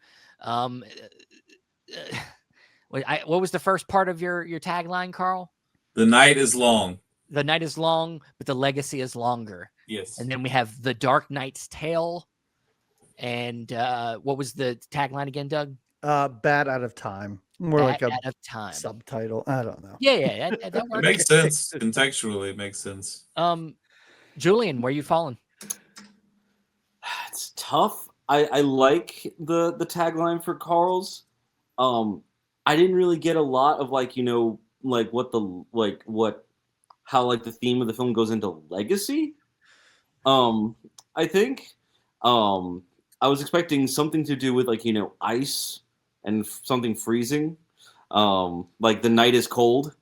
What was the first part of your tagline, Carl? The night is long. The night is long, but the legacy is longer. Yes. And then we have The Dark Knight's Tale. And what was the tagline again, Doug? Bad Out of Time. More Bad like a Out of Time. subtitle. I don't know. Yeah, that It works. makes sense. Contextually, it makes sense. Julian, where are you falling? It's tough. I like the tagline for Carl's. I didn't really get a lot of how the theme of the film goes into legacy. I think I was expecting something to do with ice and something freezing. Like the night is cold.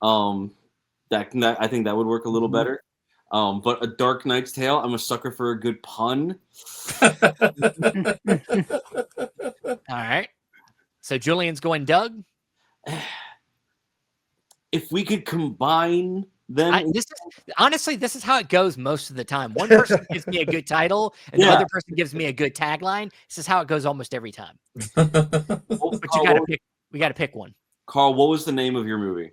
That I think that would work a little better. But A Dark Knight's Tale, I'm a sucker for a good pun. All right. So Julian's going Doug. If we could combine them, honestly, this is how it goes most of the time. One person gives me a good title, and the other person gives me a good tagline. This is how it goes almost every time. But we got to pick one. Carl, what was the name of your movie?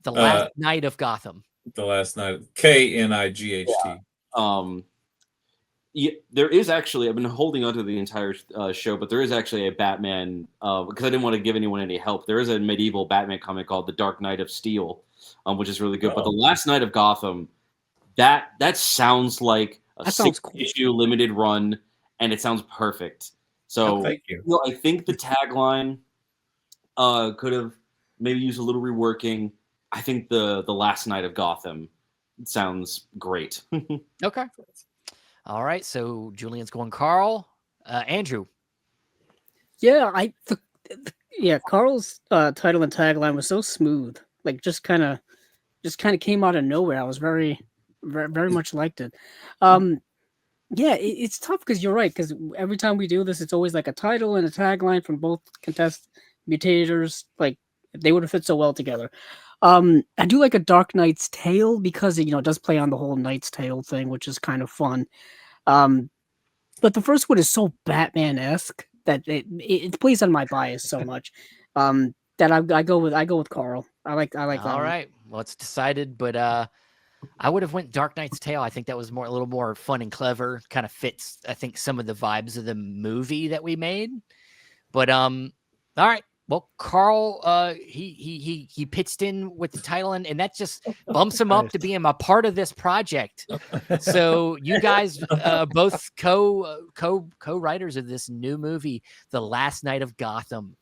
The Last Night of Gotham. The Last Night, KNIGHT. Yeah, there is actually, I've been holding on to the entire show, but there is actually a Batman, because I didn't want to give anyone any help. There is a medieval Batman comic called The Dark Knight of Steel, which is really good. But The Last Night of Gotham, that sounds like a 6-issue limited run, and it sounds perfect. So thank you. I think the tagline could have maybe use a little reworking. I think the Last Night of Gotham sounds great. Okay. All right. So Julian's going Carl. Andrew. Yeah, yeah, Carl's title and tagline was so smooth. Like just kind of came out of nowhere. I was very much liked it. Yeah, it's tough because you're right. Because every time we do this, it's always like a title and a tagline from both contest mutators. Like they would have fit so well together. I do like a Dark Knight's Tale because it does play on the whole Knight's Tale thing, which is kind of fun. Um, but the first one is so Batman-esque that it plays on my bias so much. That I go with Carl. I like that All one. right. Well, it's decided, but I would have went Dark Knight's Tale. I think that was a little more fun and clever. Kind of fits, I think, some of the vibes of the movie that we made. But all right. Well, Carl, he pitched in with the title, and that just bumps him up to being a part of this project. So you guys, both co-writers of this new movie, The Last Night of Gotham.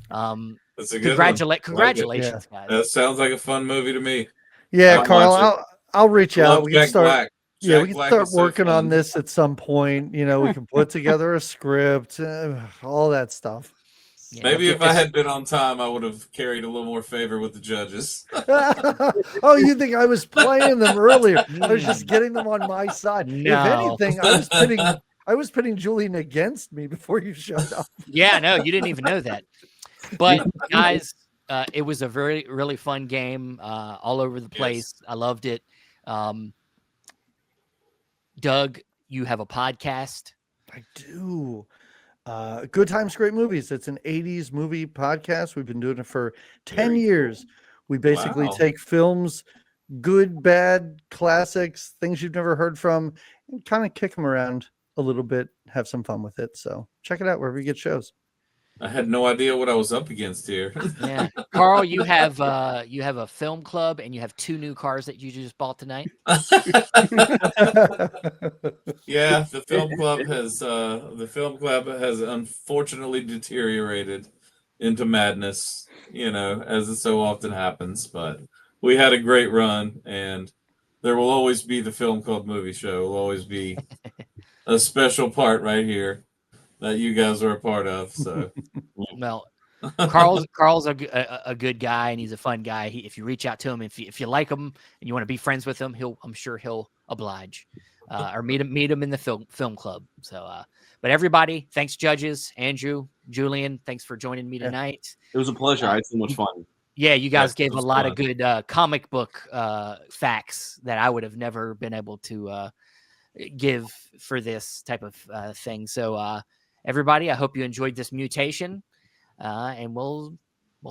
That's a good one. Congratulations, guys. That sounds like a fun movie to me. Yeah, I'll Carl, watch it. I'll reach I out. love We can Jack start. Black. Yeah, Jack we can Black start is so working on fun. this at some point. We can put together a script, all that stuff. Yeah, Maybe if I had been on time, I would have carried a little more favor with the judges. Oh, you think I was playing them earlier? I was just getting them on my side. No. If anything, I was pitting Julian against me before you showed up. Yeah, no, you didn't even know that. But guys, it was a really fun game, all over the place. Yes. I loved it. Doug, you have a podcast. I do. Good Times, Great Movies. It's an 80s movie podcast. We've been doing it for 10 Very years. We basically Wow. take films, good, bad, classics, things you've never heard from, and kind of kick them around a little bit, have some fun with it. So check it out wherever you get shows. I had no idea what I was up against here. Yeah. Carl, you have a film club and you have 2 new cars that you just bought tonight. Yeah, the film club has unfortunately deteriorated into madness, as it so often happens. But we had a great run, and there will always be the film club movie show. Will always be a special part right here that you guys are a part of. So, Well, Carl's a good guy, and he's a fun guy. If you reach out to him, if you like him and you want to be friends with him, I'm sure he'll oblige, or meet him in the film club. So, but everybody, thanks, judges, Andrew, Julian, thanks for joining me tonight. It was a pleasure. I had so much fun. Yeah, you guys gave it a was lot fun. of good comic book facts that I would have never been able to give for this type of thing. So, everybody, I hope you enjoyed this mutation, and we'll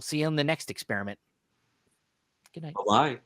see you in the next experiment. Good night. Bye.